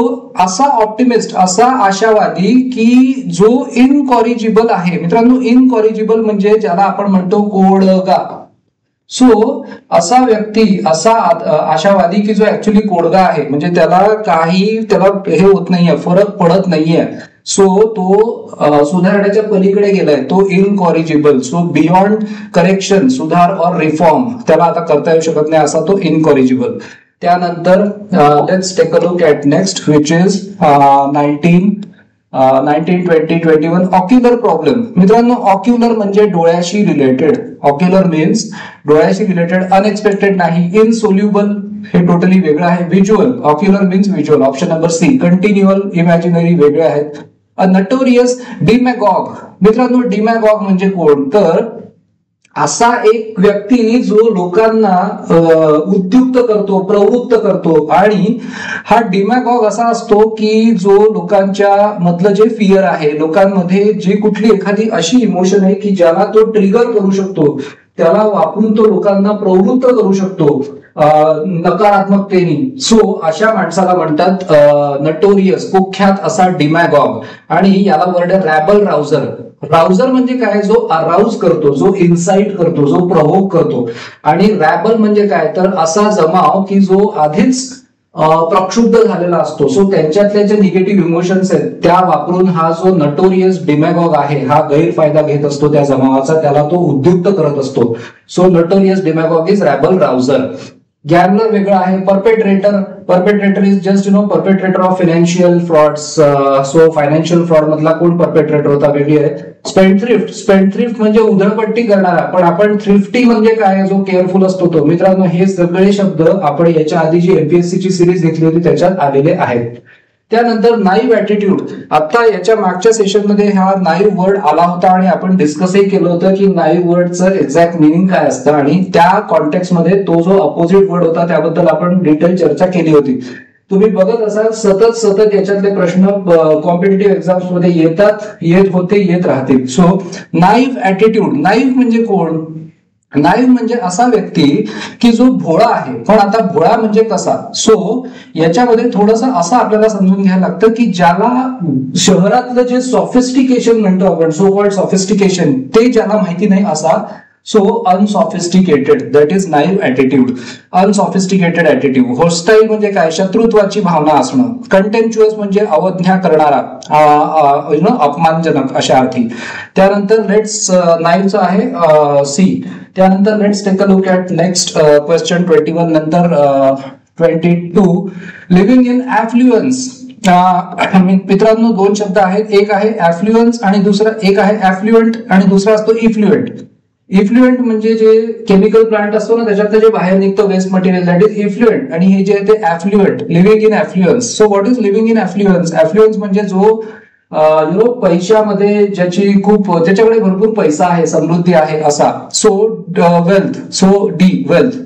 असा ऑप्टिमिस्ट, असा आशावादी की जो इनकॉरिजिबल आहे. मित्रांनो इनकॉरिजिबल म्हणजे ज्याला आपण म्हणतो कोडगा. सो असा व्यक्ती, असा आशावादी की जो ऍक्च्युली कोडगा आहे, म्हणजे त्याला हे होत नाहीये, फरक पडत नाहीये. सो तो सुधारण्याच्या पलीकडे गेलाय, तो इनकॉरिजिबल. सो बियॉन्ड करेक्शन, सुधार और रिफॉर्म, त्याला आता करता येऊ शकत नाही असा तो इनकॉरिजिबल. त्यानंतर let's take a look at next which is 19, 20, 21 ocular problem. मित्रांनो ऑक्युलर म्हणजे डोळ्याशी रिलेटेड. ऑक्युलर मीन्स डोळ्याशी रिलेटेड, अनएक्सपेक्टेड नाही. इनसोल्युबल हे टोटली वेगळं आहे. Visual, ocular means visual, option number C. Continual, imaginary वेगळे आहेत. A notorious demagogue. मित्रांनो डिमॅगॉग म्हणजे कोण तर असा एक व्यक्ती जो लोकांना उद्युक्त करतो, प्रवृत्त करतो. आणि हा डिमॅगॉग असा असतो की जो लोकांच्या मधलं जे फिअर आहे, लोकांमध्ये जी कुठली एखादी अशी इमोशन आहे की ज्याला तो ट्रिगर करू शकतो, त्याला वापरून तो लोकांना प्रवृत्त करू शकतो नकारात्मकतेने. सो अशा माणसाला म्हणतात नटोरियस, कुख्यात असा डिमॅगॉग. आणि याला वर्ड आहे रॅबल राउझर. राउझर म्हणजे काय, जो अराउज करतो, जो इन्साइट करतो, जो प्रवोक करतो. आणि रॅबल म्हणजे काय तर असा जमाव की जो आधीच प्रक्षुब्ध झालेला असतो. सो त्यांच्यातल्या ज्या निगेटिव्ह इमोशन्स आहेत त्या वापरून हा जो नटोरियस डिमॅगॉग आहे हा गैरफायदा घेत असतो त्या जमावाचा, त्याला तो उद्युक्त करत असतो. So notorious demagogue is rabble rouser. Gambler वेगळा आहे. Perpetrator is just perpetrator of financial frauds. So financial fraud मधला कोण परपेट्रेटर होता वेगळी आहे. स्पेंडथ्रिफ्ट म्हणजे उधळपट्टी करणारा, पण आपण थ्रिफ्टी म्हणजे काय, जो केअरफुल असतो तो. मित्रांनो हे सगळे शब्द आपण याच्या आधी जी एमपीएससी ची सिरीज घेतली होती त्याच्यात आलेले आहेत. त्यानंतर नाईव्ह ॲटिट्यूड. आता याच्या मागच्या सेशनमध्ये हा नाईव्ह वर्ड आला होता आणि आपण डिस्कसही केलं होतं की नाईव्ह वर्डचं एक्झॅक्ट मिनिंग काय असतं, आणि त्या कॉन्टेक्स्ट मध्ये तो जो अपोजिट वर्ड होता त्याबद्दल आपण डिटेल चर्चा केली होती. तुम्ही बघत असाल सतत याच्यातले प्रश्न कॉम्पिटिटिव्ह एक्झाम्स मध्ये येत होते, येत राहतील. So naive attitude. नाईव्ह म्हणजे कोण? नाईव्ह म्हणजे असा व्यक्ती की जो भोळा आहे. पण आता भोळा म्हणजे कसा? सो याच्यामध्ये थोडंसं असं आपल्याला समजून घ्यायला लागतं की ज्याला शहरातलं जे सॉफिस्टिकेशन म्हणतो आपण, सो कॉल्ड सॉफिस्टिकेशन, ते ज्याला माहिती नाही असा. So unsophisticated, that is naive attitude. Unsophisticated attitude. Hostile म्हणजे काय? शत्रुत्वाची भावना असणं. कंटेम्प्च्युअस म्हणजे अवज्ञा करणारा, अपमानजनक अशा अर्थी. त्यानंतर लेट्स नाईव्हचं आहे सी. त्यानंतर let's take a look at next question 21 नंतर 22. Living in affluence. मित्रांनो दोन शब्द आहेत, एक आहे ॲफ्ल्युअन्स आणि दुसरा एक आहे ॲफ्ल्युएंट आणि दुसरा असतो इफ्ल्युएंट. इफ्ल्युएंट म्हणजे जे केमिकल प्लांट असतो ना त्याच्यातलं जे बाहेर निघतं waste material, that is effluent. आणि हे जे आहे ते affluent. Living in affluence. So what is living in affluence? Affluence म्हणजे जो पैशामध्ये ज्याच्याकडे भरपूर पैसा आहे, समृद्धी आहे असा. So wealth. So D wealth.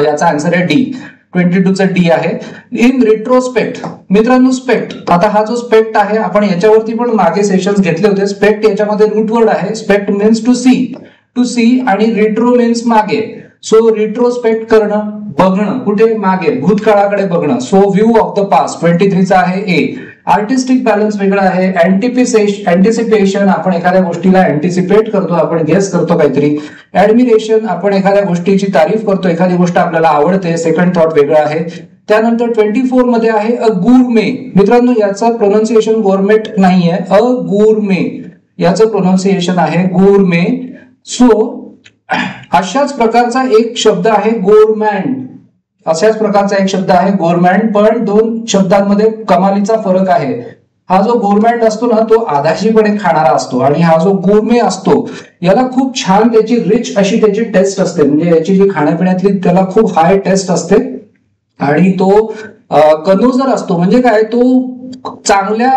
याचा आन्सर आहे डी. 22चा डी आहे. In retrospect. मित्रांनो स्पेक्ट, आता हा जो स्पेक्ट आहे आपण याच्यावरती पण मागे सेशन्स घेतले होते. स्पेक्ट याच्यामध्ये रूट वर्ड आहे. Spect means to see. To see आणि रिट्रो मीन्स मागे. सो रिट्रोस्पेक्ट करणं, बघणं, कुठे? मागे, भूतकाळाकडे बघणं. So view of the past. 23चा आहे ए. आर्टिस्टिक बॅलन्स वेगळा आहे. अँटिसिपेशन, आपण एखाद्या गोष्टीला अँटिसिपेट करतो, आपण गेस करतो काहीतरी. ऍडमिरेशन, आपण एखाद्या गोष्टीची तारीफ करतो, एखादी गोष्ट आपल्याला आवडते. सेकंड थॉट वेगळा आहे. त्यानंतर 24 मध्ये आहे अ गुरमे. मित्रांनो याचं प्रोनाउन्सिएशन गव्हर्नमेंट नाहीये, अ गुरमे याचं प्रोनाउन्सिएशन आहे गुरमे. सो अशाच प्रकारचा एक शब्द आहे गोरमॅन. अशाच प्रकारचा एक शब्द आहे गोरमॅन, पण दोन शब्दांमध्ये कमालीचा फरक आहे. हा जो गोरमॅन असतो ना तो आधाशीपणे खाणारा असतो, आणि हा जो गुरमे असतो याला खूप छान त्याची रिच अशी त्याची टेस्ट असते. म्हणजे याची जी खाण्यापिण्यातली त्याला खूप हाय टेस्ट असते, आणि तो कनोजर असतो. म्हणजे काय? तो चांगल्या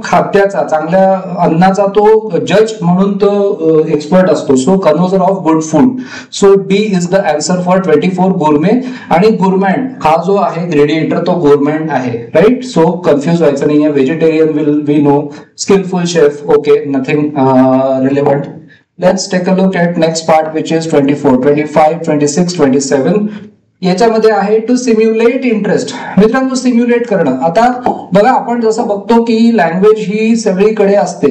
खाद्याचा, चांगल्या अन्नाचा तो जज म्हणून तो एक्सपर्ट असतो. So connoisseur of good food. So D is the answer for 24 gourmet. आणि गोरमॅन हा जो आहे ग्रेडिएटर तो गोरमॅन आहे, राईट. सो कन्फ्युज व्हायचं नाहीये. Vegetarian will we know. Skilful chef, okay, nothing relevant. Let's take a look at next part which is 24, 25, 26, 27. याच्यामध्ये आहे टू सिम्युलेट इंटरेस्ट. मित्रांनो सिम्युलेट करणं. आता बघा आपण जसं बघतो की लँग्वेज ही सगळीकडे असते,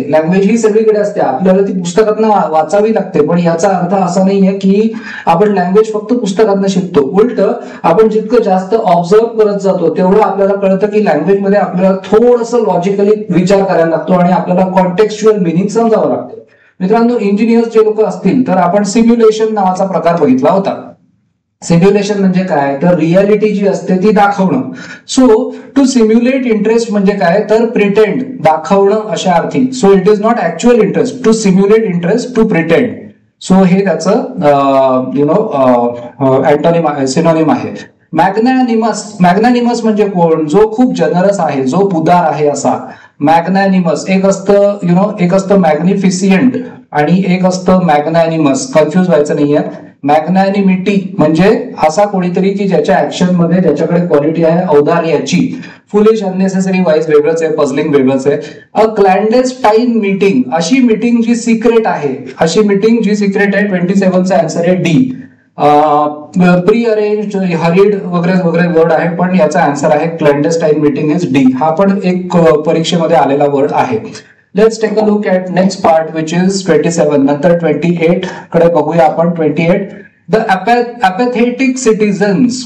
आपल्याला ती पुस्तकातनं वाचावी लागते. पण याचा अर्थ असा नाहीये की आपण लँग्वेज फक्त पुस्तकातनं शिकतो. उलट आपण जितकं जास्त ऑब्झर्व करत जातो तेवढं आपल्याला कळतं की लँग्वेज मध्ये आपल्याला थोडंसं लॉजिकली विचार करायला लागतो आणि आपल्याला कॉन्टेक्स्चुअल मिनिंग समजावं लागतं. मित्रांनो इंजिनियर्स जे लोक असतील तर आपण सिम्युलेशन नावाचा प्रकार बघितला होता. सिम्युलेशन म्हणजे काय? तर रियालिटी जी असते ती दाखवणं. सो टू सिम्युलेट इंटरेस्ट म्हणजे काय? तर प्रिटेंड, दाखवणं अशा अर्थी. So it is not actual interest. To simulate interest, to pretend. So हे त्याचं सिनोनिम आहे. मॅग्नॅनिमस. मॅग्नॅनिमस म्हणजे कोण? जो खूप जनरस आहे, जो उदार आहे असा. मॅग्नॅनिमस. एक असतं मॅग्निफिसियंट आणि एक असतं मॅग्नॅनिमस. कन्फ्युज व्हायचं नाहीये. मॅग्नॅनिमिटी म्हणजे असा कोणीतरी की ज्याच्या ऍक्शन मध्ये ज्याच्याकडे क्वालिटी आहे औदार्याची. फुलिश, अननेसेसरी, वाईज वेगळंच आहे, पझलिंग वेगळंच आहे. अ क्लॅन्डेस्टाईन मीटिंग, अशी मीटिंग जी सिक्रेट आहे, अशी मीटिंग जी सिक्रेट आहे. 27चा आन्सर आहे डी. प्री अरेंज, हरीड वगैरे वगैरे वर्ड आहे, पण याचा आन्सर आहे क्लॅन्डेस्टाईन मीटिंग इज डी. हा पण एक परीक्षेमध्ये आलेला वर्ड आहे. Let's take a look at next part which is 27. नंतर 28 कडे बघूया आपण. 28 द अपॅथेटिक सिटीजन्स.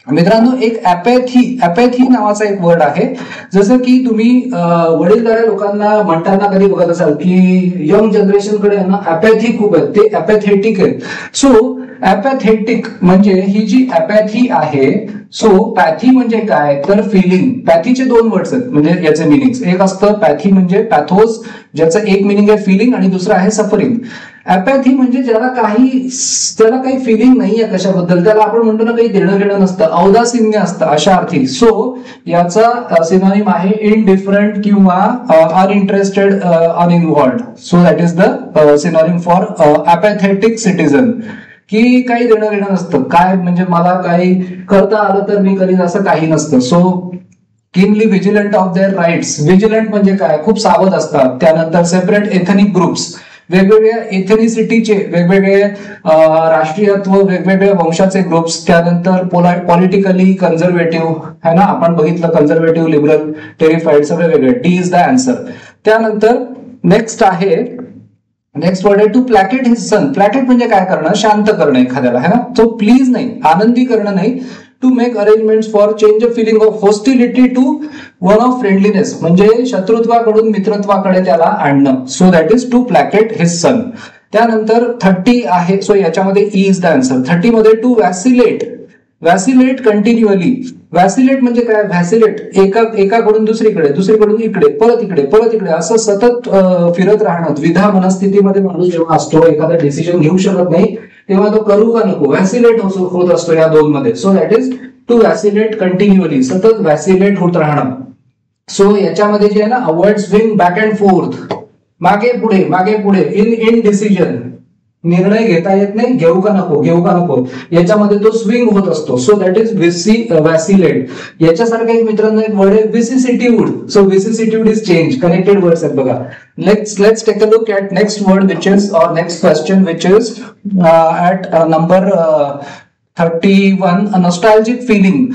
मित्रांनो एक अपॅथी नावाचा एक वर्ड आहे. जसं की तुम्ही वडीलधाऱ्या लोकांना म्हणताना कधी बघत असाल की यंग जनरेशनकडे ना अपॅथी खूप आहे, ते अपॅथेटिक आहे. सो अपॅथेटिक म्हणजे ही जी अपॅथी आहे. सो पॅथी म्हणजे काय? तर फिलिंग. पॅथीचे दोन वर्ड्स आहेत म्हणजे याचे मिनिंग. एक असतं पॅथी म्हणजे पॅथोस, ज्याचं एक मिनिंग आहे फिलिंग आणि दुसरं आहे सफरिंग. अपॅथी म्हणजे ज्याला काही फिलिंग नाहीये कशाबद्दल, त्याला आपण म्हणतो ना काही देणं घेणं नसतं, औदासीन्य असतं अशा अर्थी. सो याचा सिनोनिम आहे इनडिफरंट किंवा uninterested, uninvolved. So that is the synonym for apathetic citizen, की काही देणं घेणं नसतं, काय म्हणजे मला काही करता आलं तर मी करीन असं काही नसतं. So keenly vigilant of their rights. Vigilant म्हणजे काय, खूप सावध असतात. त्यानंतर सेपरेट एथनिक ग्रुप्स, वेगवेगळ्या एथेनिसिटीचे वेगवेगळे राष्ट्रीयत्व, वेगवेगळे वंशाचे ग्रुप्स. त्यानंतर पॉलिटिकली कन्झर्वेटिव्ह है ना, आपण बघितलं कन्झर्वेटिव्ह, लिबरल, टेरिफाईड सगळे वेगळे. D is the answer. त्यानंतर नेक्स्ट वर्ड आहे टू प्लॅकेट हिज सन. प्लॅकेट म्हणजे काय करणं, शांत करणं एखाद्याला है ना. तो प्लीज नाही, आनंदी करणं नाही. To make arrangements for change a feeling of hostility to one of friendliness, म्हणजे शत्रुत्वाकडून मित्रत्वाकडे त्याला आणणं. So that is to placate his son. त्यानंतर 30 आहे. सो याच्यामध्ये ई इज द आन्सर. 30 मध्ये टू वॅसिलेट. वॅसिलेट कंटिन्युअली. वॅसिलेट म्हणजे काय, व्हॅसिलेट एकाकडून दुसरीकडे, दुसरीकडून इकडे, परत इकडे असं सतत फिरत राहणं. द्विधा मनस्थितीमध्ये माणूस जेव्हा असतो, एखादा डिसिजन घेऊ शकत नाही, तेव्हा तो करू का नको, वॅसिलेट होत असतो या दोन मध्ये. So that is to वॅसिलेट continually, सतत वॅसिलेट होत राहणं. सो याच्यामध्ये जे आहे ना, avoid swing back and fourth, मागे पुढे इन डिसिजन, निर्णय घेता येत नाही, घेऊ का नको याच्यामध्ये तो स्विंग होत असतो. So that is vacillate. याच्यासारखा एक मित्रांनो एक वर्ड आहे vicissitude. So vicissitude is change. Connected words आहेत बघा. Let's take a look at next word which is next question which is at number 31, nostalgic feeling.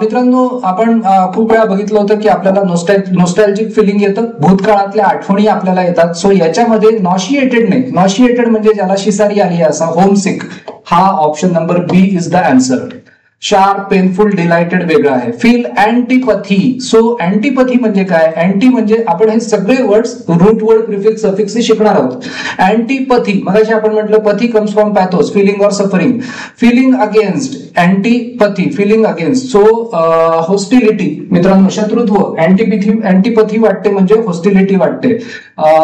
मित्रांनो आपण खूप वेळा बघितलं होतं की आपल्याला नॉस्टॅल्जिक फिलिंग येतं, भूतकाळातल्या आठवणी आपल्याला येतात. सो याच्यामध्ये नॉशिएटेड नाही, नॉशिएटेड म्हणजे ज्याला शिसारी आली असा, होमसिक, हा option number B is the answer. Sharp, painful, delighted वेगळं आहे. फील अँटीपथी. सो अँटीपथी म्हणजे काय, अँटी म्हणजे आपण हे सगळे words root word, prefix, suffix शिकणार आहोत. अँटीपथी मगाशी आपण म्हटलं pathy comes from pathos, feeling or suffering. Feeling against, antipathy, feeling against. So hostility मित्रांनो, शत्रुत्व. अँटीपथी वाटते म्हणजे हॉस्टिलिटी वाटते.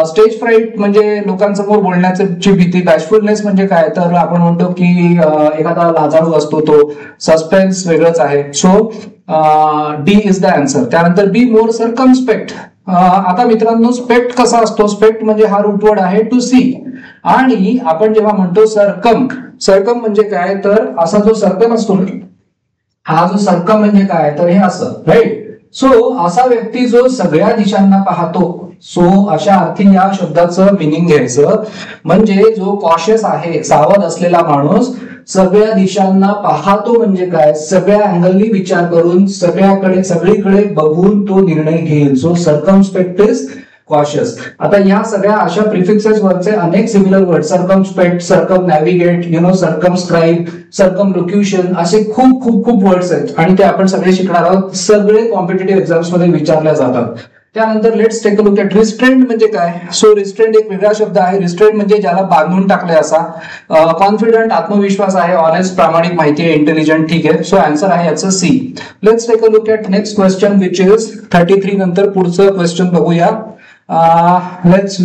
स्टेज फ्राईट म्हणजे लोकांसमोर बोलण्याची भीती. बॅशफुलनेस म्हणजे काय, तर आपण म्हणतो की एखादा लाजाळू असतो तो. सस्पेन्स वेगळंच आहे. So D is the answer. त्यानंतर बी मोर सर्कमस्पेक्ट. आता मित्रांनो स्पेक्ट कसा असतो, स्पेक्ट म्हणजे हा रूट वर्ड आहे टू सी, आणि आपण जेव्हा म्हणतो सर्कम म्हणजे काय, तर असा जो सर्कम असतो, हा जो सर्कम म्हणजे काय, तर हे असं, राईट. सो असा व्यक्ती जो सगळ्या दिशांना पाहतो. सो अशा अर्थी या शब्दाचं मिनिंग घ्यायचं म्हणजे जो कॉशियस आहे, सावध असलेला माणूस, सगळ्या दिशांना पाहतो म्हणजे काय, सगळ्या अँगलनी विचार करून सगळीकडे बघून तो निर्णय घेईल. So circumspect is cautious. आता या सगळ्या अशा प्रिफिक्सेस वरचे अनेक similar word, circumspect, circumnavigate, circumscribe, circumlocution, असे खूप खूप खूप वर्ड्स आहेत आणि ते आपण सगळे शिकणार आहोत. सगळे कॉम्पिटेटिव्ह एक्झाम्स मध्ये विचारल्या जातात. त्यानंतर let's take a look at restraint म्हणजे काय. सो रिस्ट्रेंट एक वेगळा शब्द आहे. रिस्ट्रेंट म्हणजे ज्याला बांधून टाकले असा. कॉन्फिडंट, आत्मविश्वास आहे. ऑनेस्ट, प्रामाणिक, माहिती आहे, इंटेलिजंट. ठीक आहे. सो आन्सर आहे याचं C. Let's take a look at next question which is 33. नंतर पुढचं क्वेश्चन बघूया.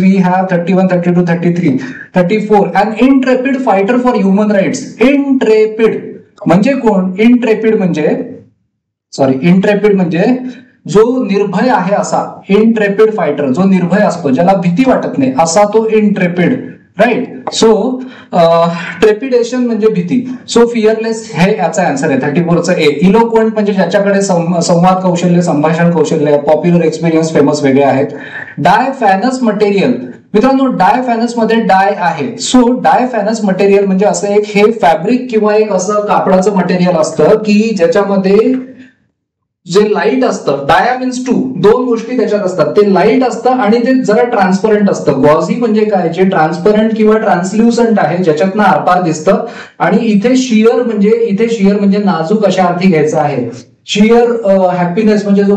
we have 31, 32, 33, 34. An intrepid fighter for human rights. Intrepid म्हणजे कोण, इंट्रेपिड म्हणजे जो निर्भय आहे असा. इंट्रेपिड फायटर जो निर्भय असतो, ज्याला भीती वाटत नाही असा तो इंट्रेपिड, राईट. सो ट्रेपिडेशन म्हणजे भीती. सो फिअरलेस हे याचा आन्सर आहे 34चा ए. इलोक्वंट म्हणजे ज्याच्याकडे संवाद कौशल्य, संभाषण कौशल्य, पॉप्युलर एक्सपिरियन्स, फेमस वेगळे आहेत. डायफॅनस मटेरियल. मित्रांनो डायफॅनस मध्ये डाय आहे. सो डायफॅनस मटेरियल म्हणजे असं एक हे फॅब्रिक किंवा एक असं कापडाचं मटेरियल असतं की ज्याच्यामध्ये जे लाईट असतं. डाया मीन्स टू, दोन गोष्टी त्याच्यात असतात. ते लाईट असतं आणि ते जरा ट्रान्सपरंट असतं. गॉझी म्हणजे काय, जे ट्रान्सपरंट किंवा ट्रान्सल्युसंट आहे, ज्याच्यातनं आरपार दिसतं. आणि इथे शियर म्हणजे नाजूक अशा अर्थी घ्यायचा आहे. शियर हॅपीनेस म्हणजे जो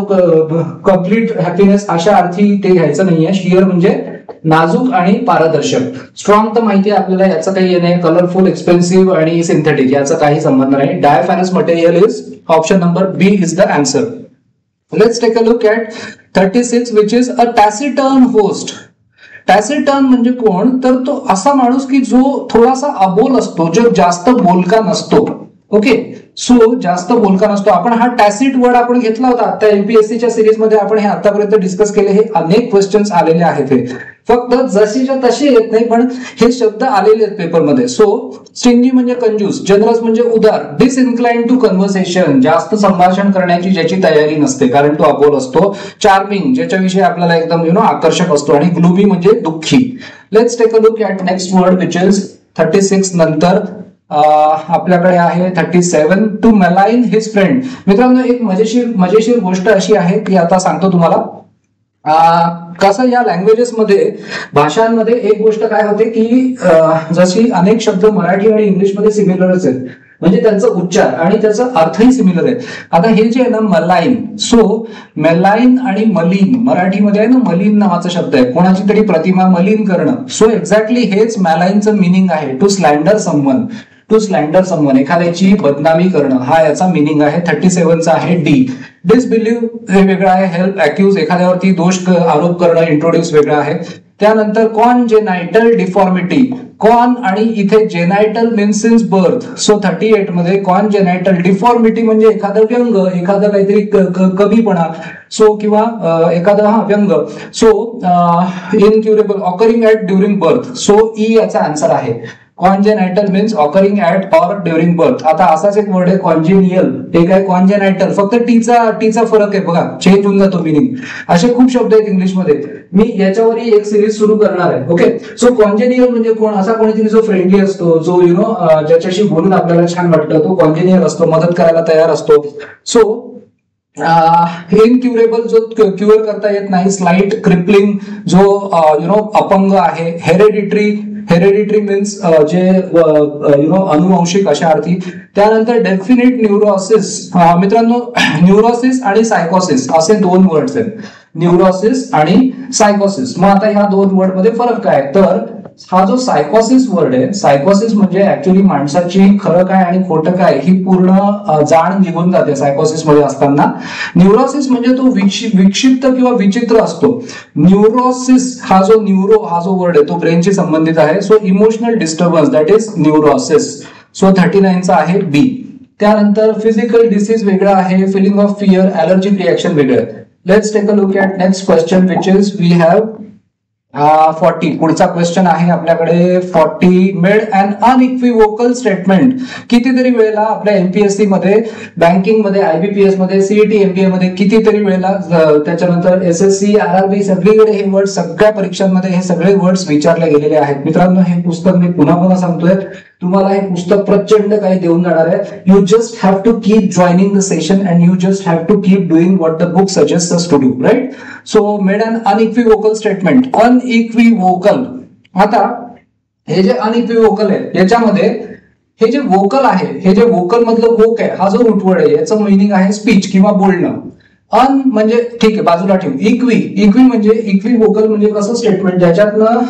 कम्प्लीट हॅपीनेस अशा अर्थी ते घ्यायचं नाहीये. शियर म्हणजे नाजूक आणि पारदर्शक. स्ट्रॉंग तर माहिती आहे आपल्याला, याचं काही नाही. कलरफुल, एक्सपेन्सिव्ह आणि सिंथेटिक याचा काही संबंध नाही. Diaphanous material is option number B is the answer. Let's take a look at 36 which is a taciturn host. Taciturn म्हणजे कोण, तर तो असा माणूस की जो थोडासा अबोल असतो, जो जास्त बोलका नसतो. ओके, सो जास्त बोलका नसतो. आपण हा टॅसिट वर्ड आपण घेतला होता आता एमपीएससीच्या सिरीज मध्ये, आपण हे आतापर्यंत डिस्कस केले. हे अनेक क्वेश्चन्स आलेले आहेत, हे फक्त जशीच्या तशी येत नाही, पण हे शब्द आलेले आहेत पेपरमध्ये. सो स्टिंजी म्हणजे कंजूस, जनरस म्हणजे उदार, डिसइन्क्लाइंड टू कन्व्हर्सेशन, जास्त संभाषण करण्याची ज्याची तयारी नसते कारण तो अबोल असतो. चार्मिंग, ज्याच्याविषयी आपल्याला एकदम आकर्षक असतो. आणि ग्लूमी म्हणजे दुःखी. Let's take a look at next word which is 36 नंतर आपल्याकडे आहे 37, टू मेलाइन हिज फ्रेंड. मित्रांनो, एक मजेशीर गोष्ट अशी आहे की आता सांगतो तुम्हाला. कसं या लँग्वेजेस मध्ये, भाषांमध्ये एक गोष्ट काय होते की जशी अनेक शब्द मराठी आणि इंग्लिश मध्ये सिमिलरच आहेत, म्हणजे त्यांचा उच्चार आणि त्याचा अर्थही सिमिलर आहे. आता हे जे आहे ना मलाइन, सो मेलाइन आणि मलिन, मराठीमध्ये आहे ना मलिन नावाचा शब्द आहे, कोणाची तरी प्रतिमा मलिन करणं. सो एक्झॅक्टली हेच मॅलाइनचं मिनिंग आहे, टू स्लँडर समवन. टू स्लँडर समवन, एखाद्याची बदनामी करणं, हा याचा मिनिंग आहे. 37 चा आहे डी. डिसबिलीव्ह हे वेगळं आहे. हेल्प, अॅक्यूज, एखाद्यावरती दोष आरोप करणं. इंट्रोड्यूस वेगळं आहे. त्यानंतर कॉनजेनायटल डिफॉर्मिटी, कॉन आणि इथे जेनायटल मीन्स सिन्स बर्थ. सो 38 मध्ये कॉनजेनायटल डिफॉर्मिटी म्हणजे एखादं व्यंग, एखादं काहीतरी कमीपणा, सो किंवा एखादं व्यंग. So incurable, occurring at during birth. So E याचा आन्सर आहे. Congenital means occurring at or during birth. आता असाच एक वर्ड आहे कॉन्जेनियल, ते काय कॉन्जेनायटल, फक्त टीचा फरक आहे बघा, चेंज होऊन जातो मिनिंग. असे खूप शब्द आहेत इंग्लिशमध्ये, मी याच्यावरही एक सिरीज सुरू करणार आहे. ओके, सो कॉन्जेनियल म्हणजे कोण, असा कोणीतरी जो फ्रेंडली असतो, जो ज्याच्याशी बोलून आपल्याला छान वाटतं, तो कॉन्जेनियल असतो, मदत करायला तयार असतो. सो इनक्युरेबल, जो क्युअर करता येत नाही. स्लाइट, क्रिपलिंग, जो अपंग आहे. हेरेडिटरी मीन्स जे अनुवंशिक अशा अर्थी. त्यानंतर डेफिनेट न्यूरोसिस. मित्रांनो, न्यूरोसिस आणि सायकोसिस असे दोन वर्ड्स आहेत, न्यूरोसिस आणि सायकोसिस. मग आता ह्या दोन वर्ड मध्ये फरक काय, तर हा जो सायकोसिस वर्ड आहे, सायकोसिस म्हणजे ऍक्च्युअली माणसाची खरं काय आणि खोटं काय ही पूर्ण जाण निघून जाते सायकोसिस मध्ये असताना. न्यूरोसिस म्हणजे तो विक्षिप्त किंवा विचित्र असतो. न्यूरोसिस हा जो वर्ड आहे तो ब्रेनशी संबंधित आहे. So emotional disturbance, that is neurosis. So 39 चा आहे बी. त्यानंतर फिजिकल डिसीज वेगळा आहे, feeling of fear, allergic reaction वेगळं. Let's take a look at next question which is we have 40. पुढचा क्वेश्चन आहे आपल्याकडे 40. Made an unequivocal statement. कितीतरी वेळेला आपल्या एमपीएससी मध्ये, बँकिंग मध्ये, आयबीपीएस मध्ये, सीईटी एमबीए मध्ये कितीतरी वेळेला, त्याच्यानंतर एसएससी, आरआरबी, सगळीकडे हे वर्ड, सगळ्या परीक्षांमध्ये हे सगळे वर्ड्स विचारले गेलेले आहेत. मित्रांनो, हे पुस्तक मी पुन्हा सांगतोय, तुम्हाला हे पुस्तक प्रचंड काही देऊन जाणार आहे. You just have to keep joining the session and you just have to keep doing what the book suggest us to do, right. So made an unequivocal statement. Unequivocal, आता हे जे अनइक्विव्होकल आहे याच्यामध्ये हे जे वोकल आहे, हे जे वोकल मधलं वोक आहे, हा जो रूटवर्ड आहे याचं मिनिंग आहे स्पीच किंवा बोलणं. अन म्हणजे ठीक आहे बाजूला ठेवू. इक्वी म्हणजे इक्विव्होकल म्हणजे कसं स्टेटमेंट ज्याच्यातनं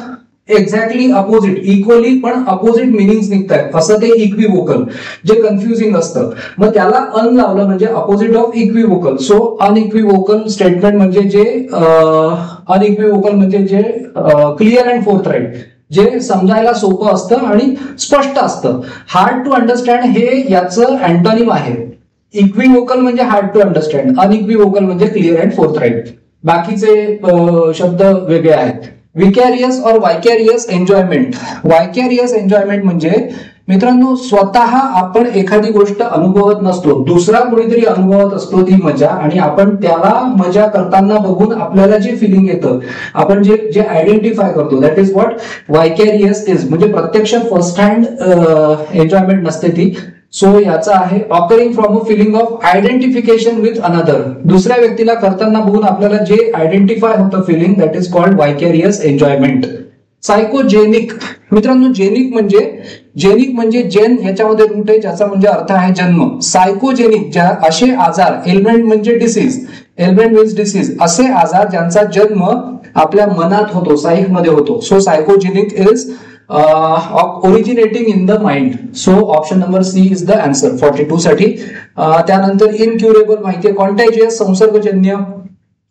एक्झॅक्टली अपोजिट, इक्वली पण अपोजिट मिनिंग निघतात, असं ते इक्विव्होकल, जे कन्फ्युजिंग असतं. मग त्याला अन लावलं म्हणजे अपोजिट ऑफ इक्विव्होकल. सो अनइक्विव्होकल स्टेटमेंट म्हणजे जे अनइक्विव्होकल म्हणजे जे क्लिअर अँड फोर्थराईट, जे समजायला सोपं असतं आणि स्पष्ट असतं. हार्ड टू अंडरस्टँड हे याचं अँटोनिम आहे. इक्विव्होकल म्हणजे हार्ड टू अंडरस्टँड, अनइक्विव्होकल म्हणजे क्लिअर अँड फोर्थराईट. बाकीचे शब्द वेगळे आहेत. विकॅरियस और वायकॅरियस एन्जॉयमेंट. वायकॅरियस एन्जॉयमेंट म्हणजे मित्रांनो, स्वतः आपण एखादी गोष्ट अनुभवत नसतो, दुसरा कोणीतरी अनुभवत असतो ती मजा, आणि आपण त्याला मजा करताना बघून आपल्याला जे फिलिंग येतं, आपण जे आयडेंटिफाय करतो, दॅट इज व्हॉट वायकॅरियस इज. म्हणजे प्रत्यक्ष फर्स्ट हँड एन्जॉयमेंट नसते ती. सो याचा आहे occurring from a feeling of identification with another. दुसऱ्या व्यक्तीला करताना बघून आपल्याला जे आयडेंटिफाय होतं feeling, that is called vicarious enjoyment. Psychogenic. मित्रांनो, जेनिक म्हणजे जेन याच्यामध्ये रूट आहे, ज्याचा म्हणजे अर्थ आहे जन्म. सायकोजेनिक असे आजार, एलिमेंट म्हणजे डिसीज, एलिमेंट मीन्स डिसीज, असे आजार ज्यांचा जन्म आपल्या मनात होतो, सायक मध्ये होतो. So psychogenic is originating in the mind. So option number C is the answer 42 साठी. त्यानंतर इनक्युरेबल माहितीये, कॉन्टॅजियस संसर्गजन्य,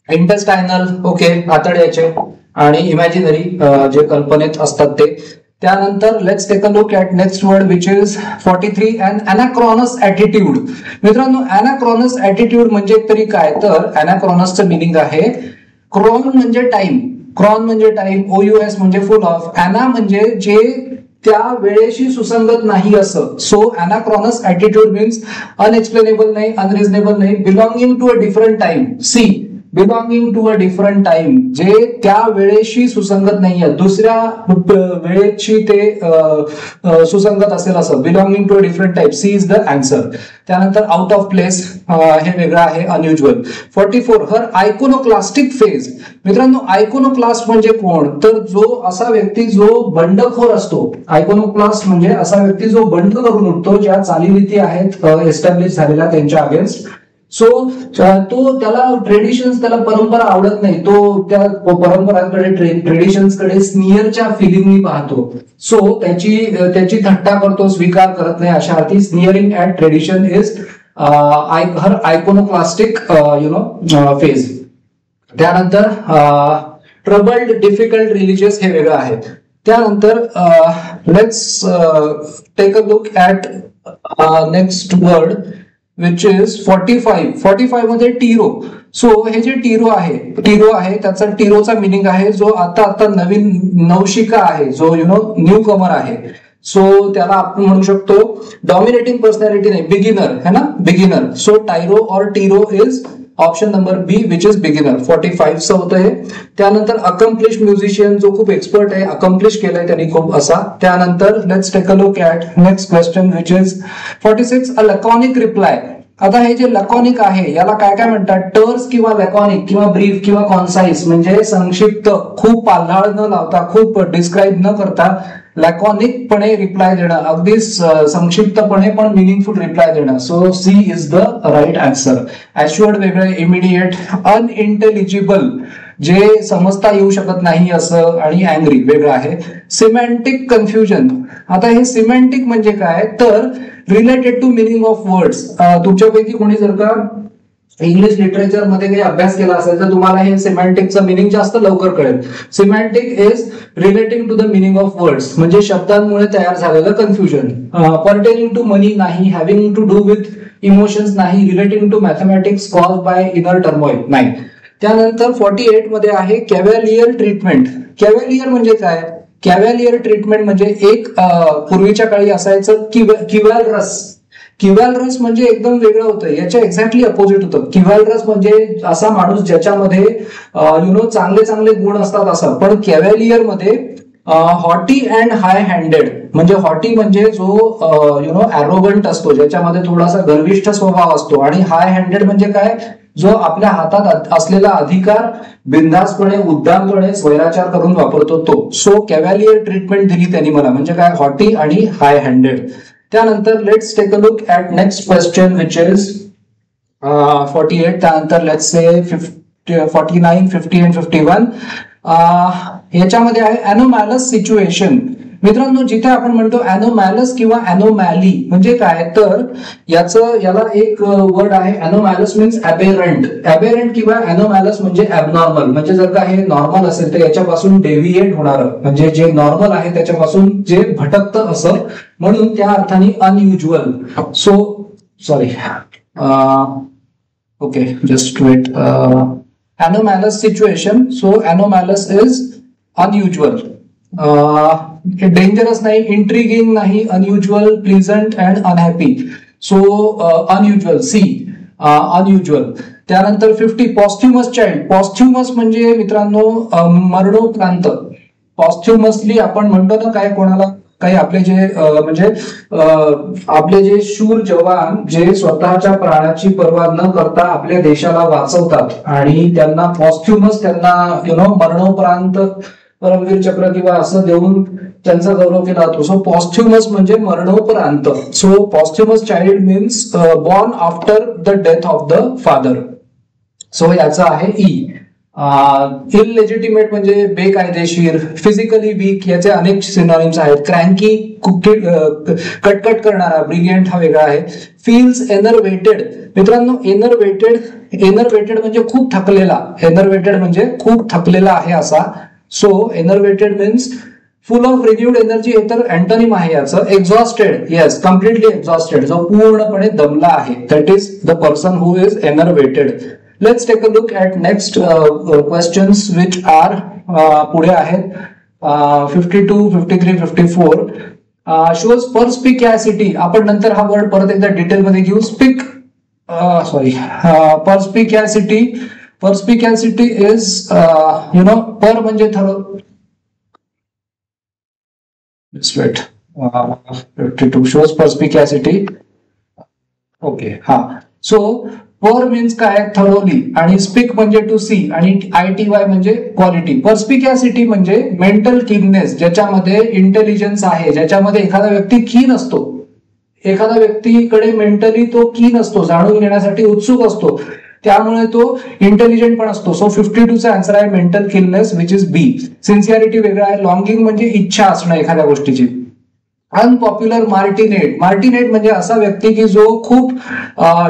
इंटेस्टायनल, ओके आतड्याचे, आणि इमॅजिनरी जे कल्पनेत असतात ते. त्यानंतर let's take a look at next word which is 43 anachronous attitude. मित्रांनो अॅनाक्रॉनस ॲटिट्यूड म्हणजे तरी काय, तर अॅनाक्रॉनसचं मिनिंग आहे क्रॉन म्हणजे टाइम, क्रॉन म्हणजे टाइम, OUS म्हणजे फुल ऑफ, अॅना म्हणजे जे त्या वेळेशी सुसंगत नाही असं. So anachronous attitude means unexplainable नाही, अनरिझनेबल नाही, belonging to a different time. C belonging to a different time, जे त्या वेळेशी सुसंगत नाहीये, दुसऱ्या वेळेची ते सुसंगत असेल असं. Belonging to a different type, C is the answer. त्यानंतर आउट ऑफ प्लेस हे वेगळं आहे, अनयुज्युअल. 44 हर आयकोनोक्लास्टिक फेज. मित्रांनो आयकोनोक्लास्ट म्हणजे कोण, तर जो असा व्यक्ती जो बंडखोर असतो. आयकोनोक्लास्ट म्हणजे असा व्यक्ती जो बंड करून उठतो, ज्या चालीरीती आहेत एस्टॅब्लिश झालेल्या त्यांच्या अगेन्स्ट. सो तो त्याला ट्रेडिशन्स, त्याला परंपरा आवडत नाही, तो त्या परंपरांकडे ट्रेडिशन्सकडे स्नियरच्या फिलिंगनी पाहतो. सो त्याची थट्टा करतो, स्वीकार करत नाही, अशा अर्थी sneering at tradition is her iconoclastic phase. त्यानंतर ट्रबल्ड, डिफिकल्ट, रिलिजियस हे वेगळं आहे. त्यानंतर let's take a look at next word which is 45. 45 मध्ये टीरो. सो हे जे टीरो आहे त्याचा टीरोचा मिनिंग आहे जो आता नवीन नवशिका आहे, जो न्यू कमर आहे. सो त्याला आपण म्हणू शकतो डॉमिनेटिंग पर्सनॅलिटी नाही, बिगिनर है ना, beginner. So tyro or tiro is option number B which is beginner. 45 होतं हे. त्यानंतर अकम्प्लिश म्युझिशियन, जो खूप एक्सपर्ट आहे, अकम्प्लिश केलंय त्यांनी खूप असा. त्यानंतर let's take a look at next question which is 46 a laconic reply. आता हे जे लॅकॉनिक आहे याला काय काय म्हणतात, टर्स किंवा लॅकॉनिक किंवा ब्रीफ किंवा कॉन्साइज, म्हणजे संक्षिप्त, खूप पाल्हाळ न लावता, खूप डिस्क्राईब न करता लॅकॉनिकपणे रिप्लाय देणं, अगदी संक्षिप्तपणे पण मिनिंगफुल रिप्लाय देणं. So C is the right answer. Assured वेगळे, इमिडिएट, अनइंटेलिजिबल जे समजता येऊ शकत नाही असं, आणि अँग्री वेगळं आहे. Semantic confusion. आता हे सिमॅन्टिक म्हणजे काय, तर related to meaning of words. तुमच्यापैकी कोणी जर का इंग्लिश लिटरेचर मध्ये काही अभ्यास केला असेल तर तुम्हाला हे सिमॅन्टिकचं मिनिंग जास्त लवकर कळेल. Semantic is relating to the meaning of words, म्हणजे शब्दांमुळे तयार झालेलं कन्फ्युजन. पर्टेनिंग टू मनी नाही, having to do with emotions नाही, relating to mathematics cause by inner turmoil नाही. त्यानंतर 48 मध्ये आहे कॅव्हॅलियर ट्रीटमेंट. कॅव्हॅलियर म्हणजे काय, कॅव्हॅलियर ट्रीटमेंट म्हणजे एक पूर्वीच्या काळी असायचं किव्हॅलरस. किव्हॅलरस म्हणजे एकदम वेगळं होतं, याच्या एक्झॅक्टली अपोजिट होतं. किव्हॅलरस म्हणजे असा माणूस ज्याच्यामध्ये चांगले चांगले गुण असतात असं. पण कॅव्हॅलियर मध्ये हॉटी अँड हाय हँडेड, म्हणजे हॉटी म्हणजे जो ॲरोगंट असतो, ज्याच्यामध्ये थोडासा गर्विष्ठ स्वभाव असतो, आणि हाय हँडेड म्हणजे काय, जो आपल्या हातात असलेला अधिकार बिनधास्तपणे, उद्दामपणे, स्वैराचार करून वापरतो तो. सो कॅव्हॅलियर ट्रीटमेंट दिली त्यांनी मला, म्हणजे काय, हॉटी आणि हाय हँडेड. त्यानंतर let's take a look at next question which is 48. त्यानंतर लेट्स से 49, 50 and 51. याच्यामध्ये आहे अॅनोमॅलस सिच्युएशन. मित्रांनो जिथे आपण म्हणतो अॅनोमॅलस किंवा अॅनोमॅली म्हणजे काय, तर याला एक वर्ड आहे. अॅनोमॅलस मीन्स अबेरंट. अबेरंट किंवा अॅनोमॅलस म्हणजे ॲबनॉर्मल, म्हणजे जर का हे नॉर्मल असेल तर याच्यापासून डेव्हिएट होणारं, म्हणजे जे नॉर्मल आहे त्याच्यापासून जे भटकतं असं, म्हणून त्या अर्थाने unusual. So sorry, okay just wait. Anomalous situation. So anomalous is unusual. Dangerous नाही, इंट्रिगिंग नाही, unusual, pleasant and unhappy. So unusual, C unusual. त्यानंतर 50 पॉस्थ्युमस चाइल्ड. पॉस्थ्युमस म्हणजे मित्रांनो मरणोपरांत. पॉस्थ्युमसली आपण म्हणतो ना काय, कोणाला काही आपले जे म्हणजे आपले जे शूर जवान जे स्वतःच्या प्राणाची पर्वा न करता आपल्या देशाला वाचवतात, आणि त्यांना पॉस्थ्युमस, त्यांना मरणोपरांत परमवीर चक्र किंवा असं देऊन त्यांचा गौरव केला जातो. सो पॉस्थ्युमस म्हणजे मरणोपरांत. So posthumous child means born after the death of the father. So याचा आहे ई. इललेजिटिमेट म्हणजे बेकायदेशीर. फिजिकली वीक याचे अनेक सिनॉनिम्स आहेत. क्रँकी, कटकट करणारा. ब्रिलियंट हा वेगळा आहे. फील्स एनर्वेटेड. मित्रांनो एनर्वेटेड म्हणजे खूप थकलेला. एनर्वेटेड म्हणजे खूप थकलेला आहे असा. So enervated means full of renewed energy, हे तर अँटोनिम आहे याचं. एक्झॉस्टेड, येस, कम्प्लिटली एक्झॉस्टेड, जो पूर्णपणे दमला आहे, that is the person who is enervated. Let's take a look at next questions which are पुढे आहेत 52, 53, 54. Shows perspicacity. आपण नंतर हा वर्ड परत एकदा डिटेल मध्ये घेऊ. परस्पिकॅसिटी. परस्पिकॅसिटी इज पर म्हणजे wait 52 shows perspicacity. ओके, हा. सो पर मीन्स काय, थरोली, आणि स्पीक म्हणजे टू सी, आणि ITY म्हणजे क्वालिटी. परस्पिकॅसिटी म्हणजे मेंटल कीननेस, ज्याच्यामध्ये इंटेलिजन्स आहे, ज्याच्यामध्ये एखादा व्यक्ती कीन असतो, एखादा व्यक्तीकडे मेंटली तो कीन असतो, जाणून घेण्यासाठी उत्सुक असतो, त्यामुळे तो इंटेलिजंट पण असतो. सो 52चा आन्सर आहे mental keenness which is B. Sincerity वेगळा आहे. लॉंगिंग म्हणजे इच्छा असणं एखाद्या गोष्टीची. अनपॉप्युलर मार्टिनेट. मार्टिनेट म्हणजे असा व्यक्ती की जो खूप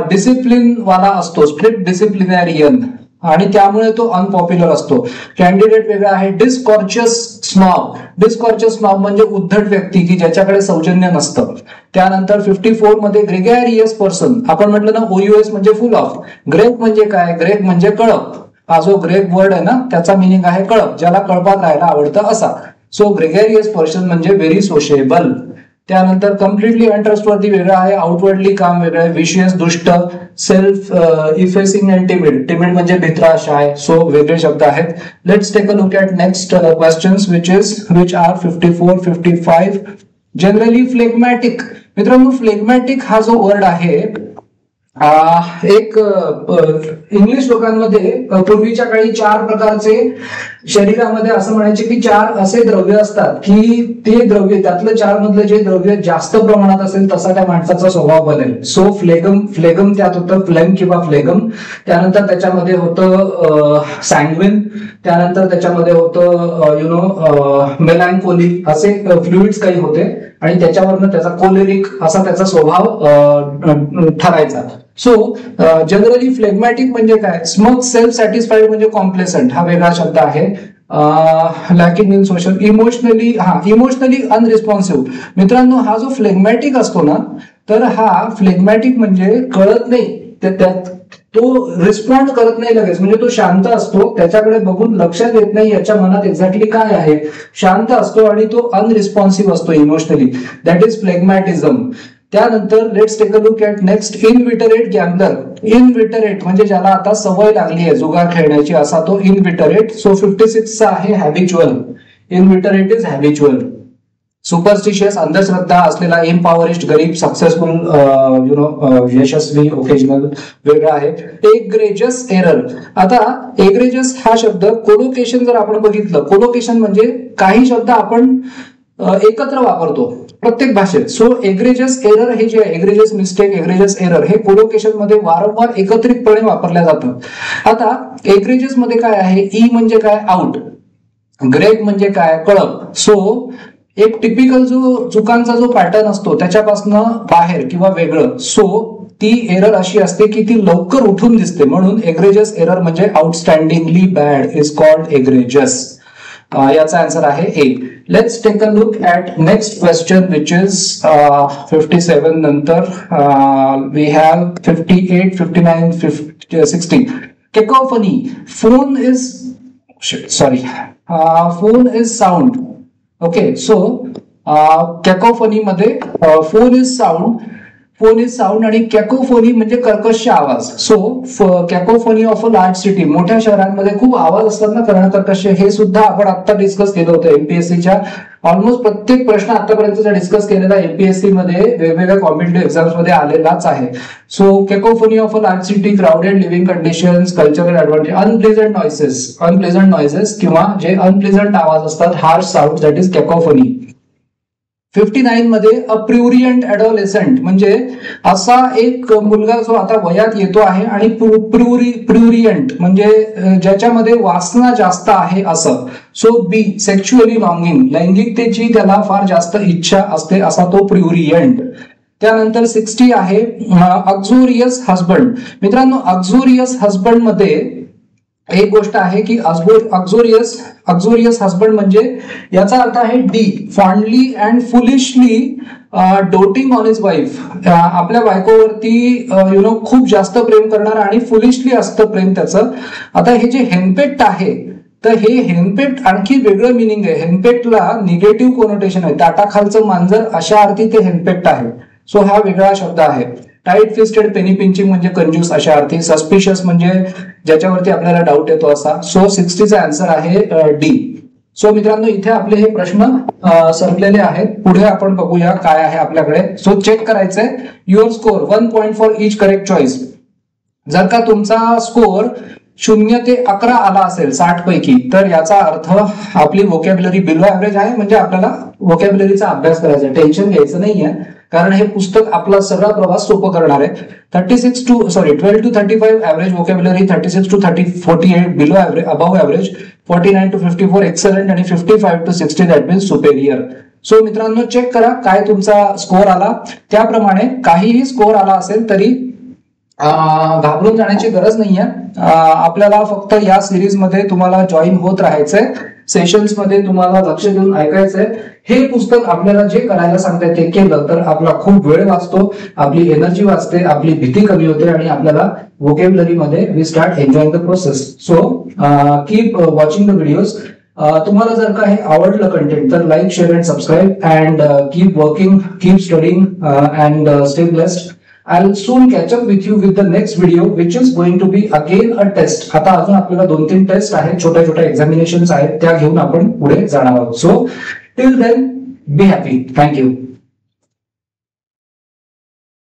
डिसिप्लिन वाला असतो, स्ट्रिक्ट डिसिप्लिनॅरियन, आणि त्यामुळे तो अनपॉप्युलर असतो. कॅन्डिडेट वेगळा आहे. डिस्कॉर्चियस स्नॉब. डिस्कॉर्चियस स्नॉब म्हणजे उद्धट व्यक्ती की ज्याच्याकडे सौजन्य नसतं. त्यानंतर 54 मध्ये ग्रेगॅरियस पर्सन. आपण म्हटलं ना OUS म्हणजे फुल ऑफ. ग्रेग म्हणजे काय, ग्रेग म्हणजे कळप. हा जो ग्रेग वर्ड आहे ना त्याचा मिनिंग आहे कळप, ज्याला कळपात राहायला आवडतं असा. सो ग्रेगॅरियस पर्सन म्हणजे व्हेरी सोशेबल. त्यानंतर कम्प्लिटली अनट्रस्टवर्दी वेगळा आहे. आउटवर्डली काम वेगळं आहे. विशियस दुष्ट. Self effacing and timid. Timid म्हणजे भित्राशाय. सो वेगळे शब्द आहेत. Let's take a look at next questions which are 54, 55. Generally phlegmatic. मित्रांनो, फ्लेगमॅटिक हा जो वर्ड आहे एक इंग्लिश लोकांमध्ये पूर्वीच्या काळी 4 प्रकारचे शरीरामध्ये असं म्हणायचे की 4 असे द्रव्य असतात की ते द्रव्य, त्यातलं 4 मधलं जे द्रव्य जास्त प्रमाणात असेल तसा त्या माणसाचा स्वभाव बनेल. सो फ्लेगम त्यात होतं, फ्लेम किंवा फ्लेगम. त्यानंतर त्याच्यामध्ये होतं सँग्विन. त्यानंतर त्याच्यामध्ये होतं मेलॅन्कोली, असे फ्लुइड्स काही होते, आणि त्याच्यावरनं त्याचा कोलेरिक असा त्याचा स्वभाव ठरायचा. सो जनरली फ्लेगमॅटिक म्हणजे काय, मग सेल्फ सॅटिस्फाईड म्हणजे कॉम्प्लेसंट, हा वेगळा शब्द आहे. Lacking in social. इमोशनली अनरिस्पॉन्सिव्ह. मित्रांनो, हा जो फ्लेगमॅटिक असतो ना, तर हा फ्लेगमॅटिक म्हणजे कळत नाही, तो रिस्पॉन्ड करत नाही लगेच, म्हणजे तो शांत असतो, त्याच्याकडे बघून लक्षात येत नाही याच्या मनात एक्झॅक्टली काय आहे, शांत असतो, आणि तो अनरिस्पॉन्सिव्ह असतो इमोशनली. That is phlegmatism. त्यानंतर let's take a look at next inveterate gambler. Inveterate म्हणजे ज्याला आता सवय लागली आहे जुगार खेळण्याची, असा तो इनविटरेट. सो 56चा आहे habitual. Inveterate is habitual. Superstitious अंधश्रद्धा असलेला. इम्पॉवरिश्ड गरीब. सक्सेसफुल यशस्वी. ओकेजनल वेगळा आहे. Egregious error. आता एग्रेजस हा शब्द कोलोकेशन जर आपण बघितलं, कोलोकेशन म्हणजे काही शब्द आपण एकत्र वापरतो प्रत्येक भाषेत. सो एग्रेजस एरर हे जे आहे, एग्रेजस मिस्टेक, एग्रेजस एरर, हे कोलोकेशन मध्ये वारंवार एकत्रितपणे वापरल्या जातात. आता एग्रेजस मध्ये काय आहे, ई म्हणजे काय, आउट. ग्रेग म्हणजे काय, कळप. सो एक टिपिकल जो चुकांचा जो पॅटर्न असतो त्याच्यापासून बाहेर किंवा वेगळं. सो ती एरर अशी असते की ती लवकर उठून दिसते, म्हणून एग्रेजस एरर म्हणजे outstandingly bad is called egregious. याचा आन्सर आहे A. Let's take a look at next question which is 57. नंतर we have 58, 59, 60. Cacophony. Phone is sound. Okay, so cacophony मध्ये फोन इज साऊंड आणि कॅकोफोनी म्हणजे कर्कश आवाज. So cacophony of a large city. मोठ्या शहरांमध्ये खूप आवाज असतात ना, कर्णकर्कश. हे सुद्धा आपण आता डिस्कस केलं होतं एमपीएससीच्या ऑलमोस्ट प्रत्येक प्रश्न आतापर्यंतचा डिस्कस केलेला एमपीएससी मध्ये वेगवेगळ्या कॉम्पिटिटिव्ह एक्झाम्स मध्ये आलेलाच आहे. So cacophony of a large city, crowded living conditions, cultural advantage, unpleasant noises किंवा जे अनप्लेझंट आवाज असतात, harsh sound, that is cacophony. 59 मध्ये अ प्रुरियंट ॲडोलेसंट म्हणजे असा एक मुलगा जो आता वयात येतो आहे, आणि प्रुरियंट म्हणजे ज्याच्यामध्ये वासना जास्त आहे असं. सो बी सेक्शुअली लॉंगिंग, लैंगिकतेची त्याला फार जास्त इच्छा असते, असा तो प्रुरियंट. त्यानंतर 60 आहे अक्झोरियस हजबंड. मित्रांनो, अक्झोरियस हजबंड मध्ये एक गोष्ट आहे की अक्झोरियस हस्बंड म्हणजे याचा अर्थ आहे D, fondly and foolishly doting on his wife, आपल्या बायकोवरती खूप जास्त प्रेम करणार आणि फुलिशली असतं प्रेम त्याचं. आता हे जे हेनपेक्ट आहे, तर हे हेनपेक्ट आणखी वेगळं मिनिंग आहे. हेनपेक्टला निगेटिव्ह कोनोटेशन आहे, ताटाखालचं मांजर अशा अर्थी ते हेनपेक्ट आहे. सो हा वेगळा शब्द आहे. टाईट फिस्टेड पेनी पिंचिंग म्हणजे कंजूस अशा अर्थी. सस्पिशियस म्हणजे ज्याच्यावरती आपल्याला डाऊट येतो असा. सो 60चा आन्सर आहे डी. सो मित्रांनो, इथे आपले हे प्रश्न संपलेले आहेत. पुढे आपण बघूया काय आहे आपल्याकडे. सो चेक करायचंय your score 1 point for each correct choice. जर का तुमचा स्कोर 0 ते 11 आला असेल 60 पैकी, तर याचा अर्थ आपली वोकॅब्युलरी बिलो ऍव्हरेज आहे, म्हणजे आपल्याला वोकॅब्युलरीचा अभ्यास करायचा आहे. टेन्शन घ्यायचं नाहीये, कारण हे पुस्तक आपला सगळा प्रवास सोपं करणार आहे. 12 to 35 average vocabulary, 36 to 48 below average, above average, 49 to 54 excellent आणि 55 to 60 that means superior. So मित्रांनो, चेक करा काय तुमचा स्कोर आला. त्याप्रमाणे काहीही स्कोर आला असेल तरी घाबरून जाण्याची गरज नाहीये. आपल्याला फक्त या सिरीज मध्ये तुम्हाला जॉईन होत राहायचंय. सेशन्स मध्ये तुम्हाला लक्ष देऊन ऐकायचंय. हे पुस्तक आपल्याला जे करायला सांगते ते केलं तर आपला खूप वेळ वाचतो, आपली एनर्जी वाचते, आपली भीती कमी होते आणि आपल्याला वोकॅब्युलरी मध्ये we start enjoying the process. So keep watching the videos. तुम्हाला जर का हे आवडलं कंटेंट तर like, share and subscribe and keep working, keep studying and stay blessed. I'll soon catch up with you with the next video, which is going to be again a test. आता अजून आपल्याला 2-3 taste आहेत, छोट्या छोट्या examinations आहेत, त्या घेऊन आपण पुढे जाणार आहोत. So till then be happy. Thank you.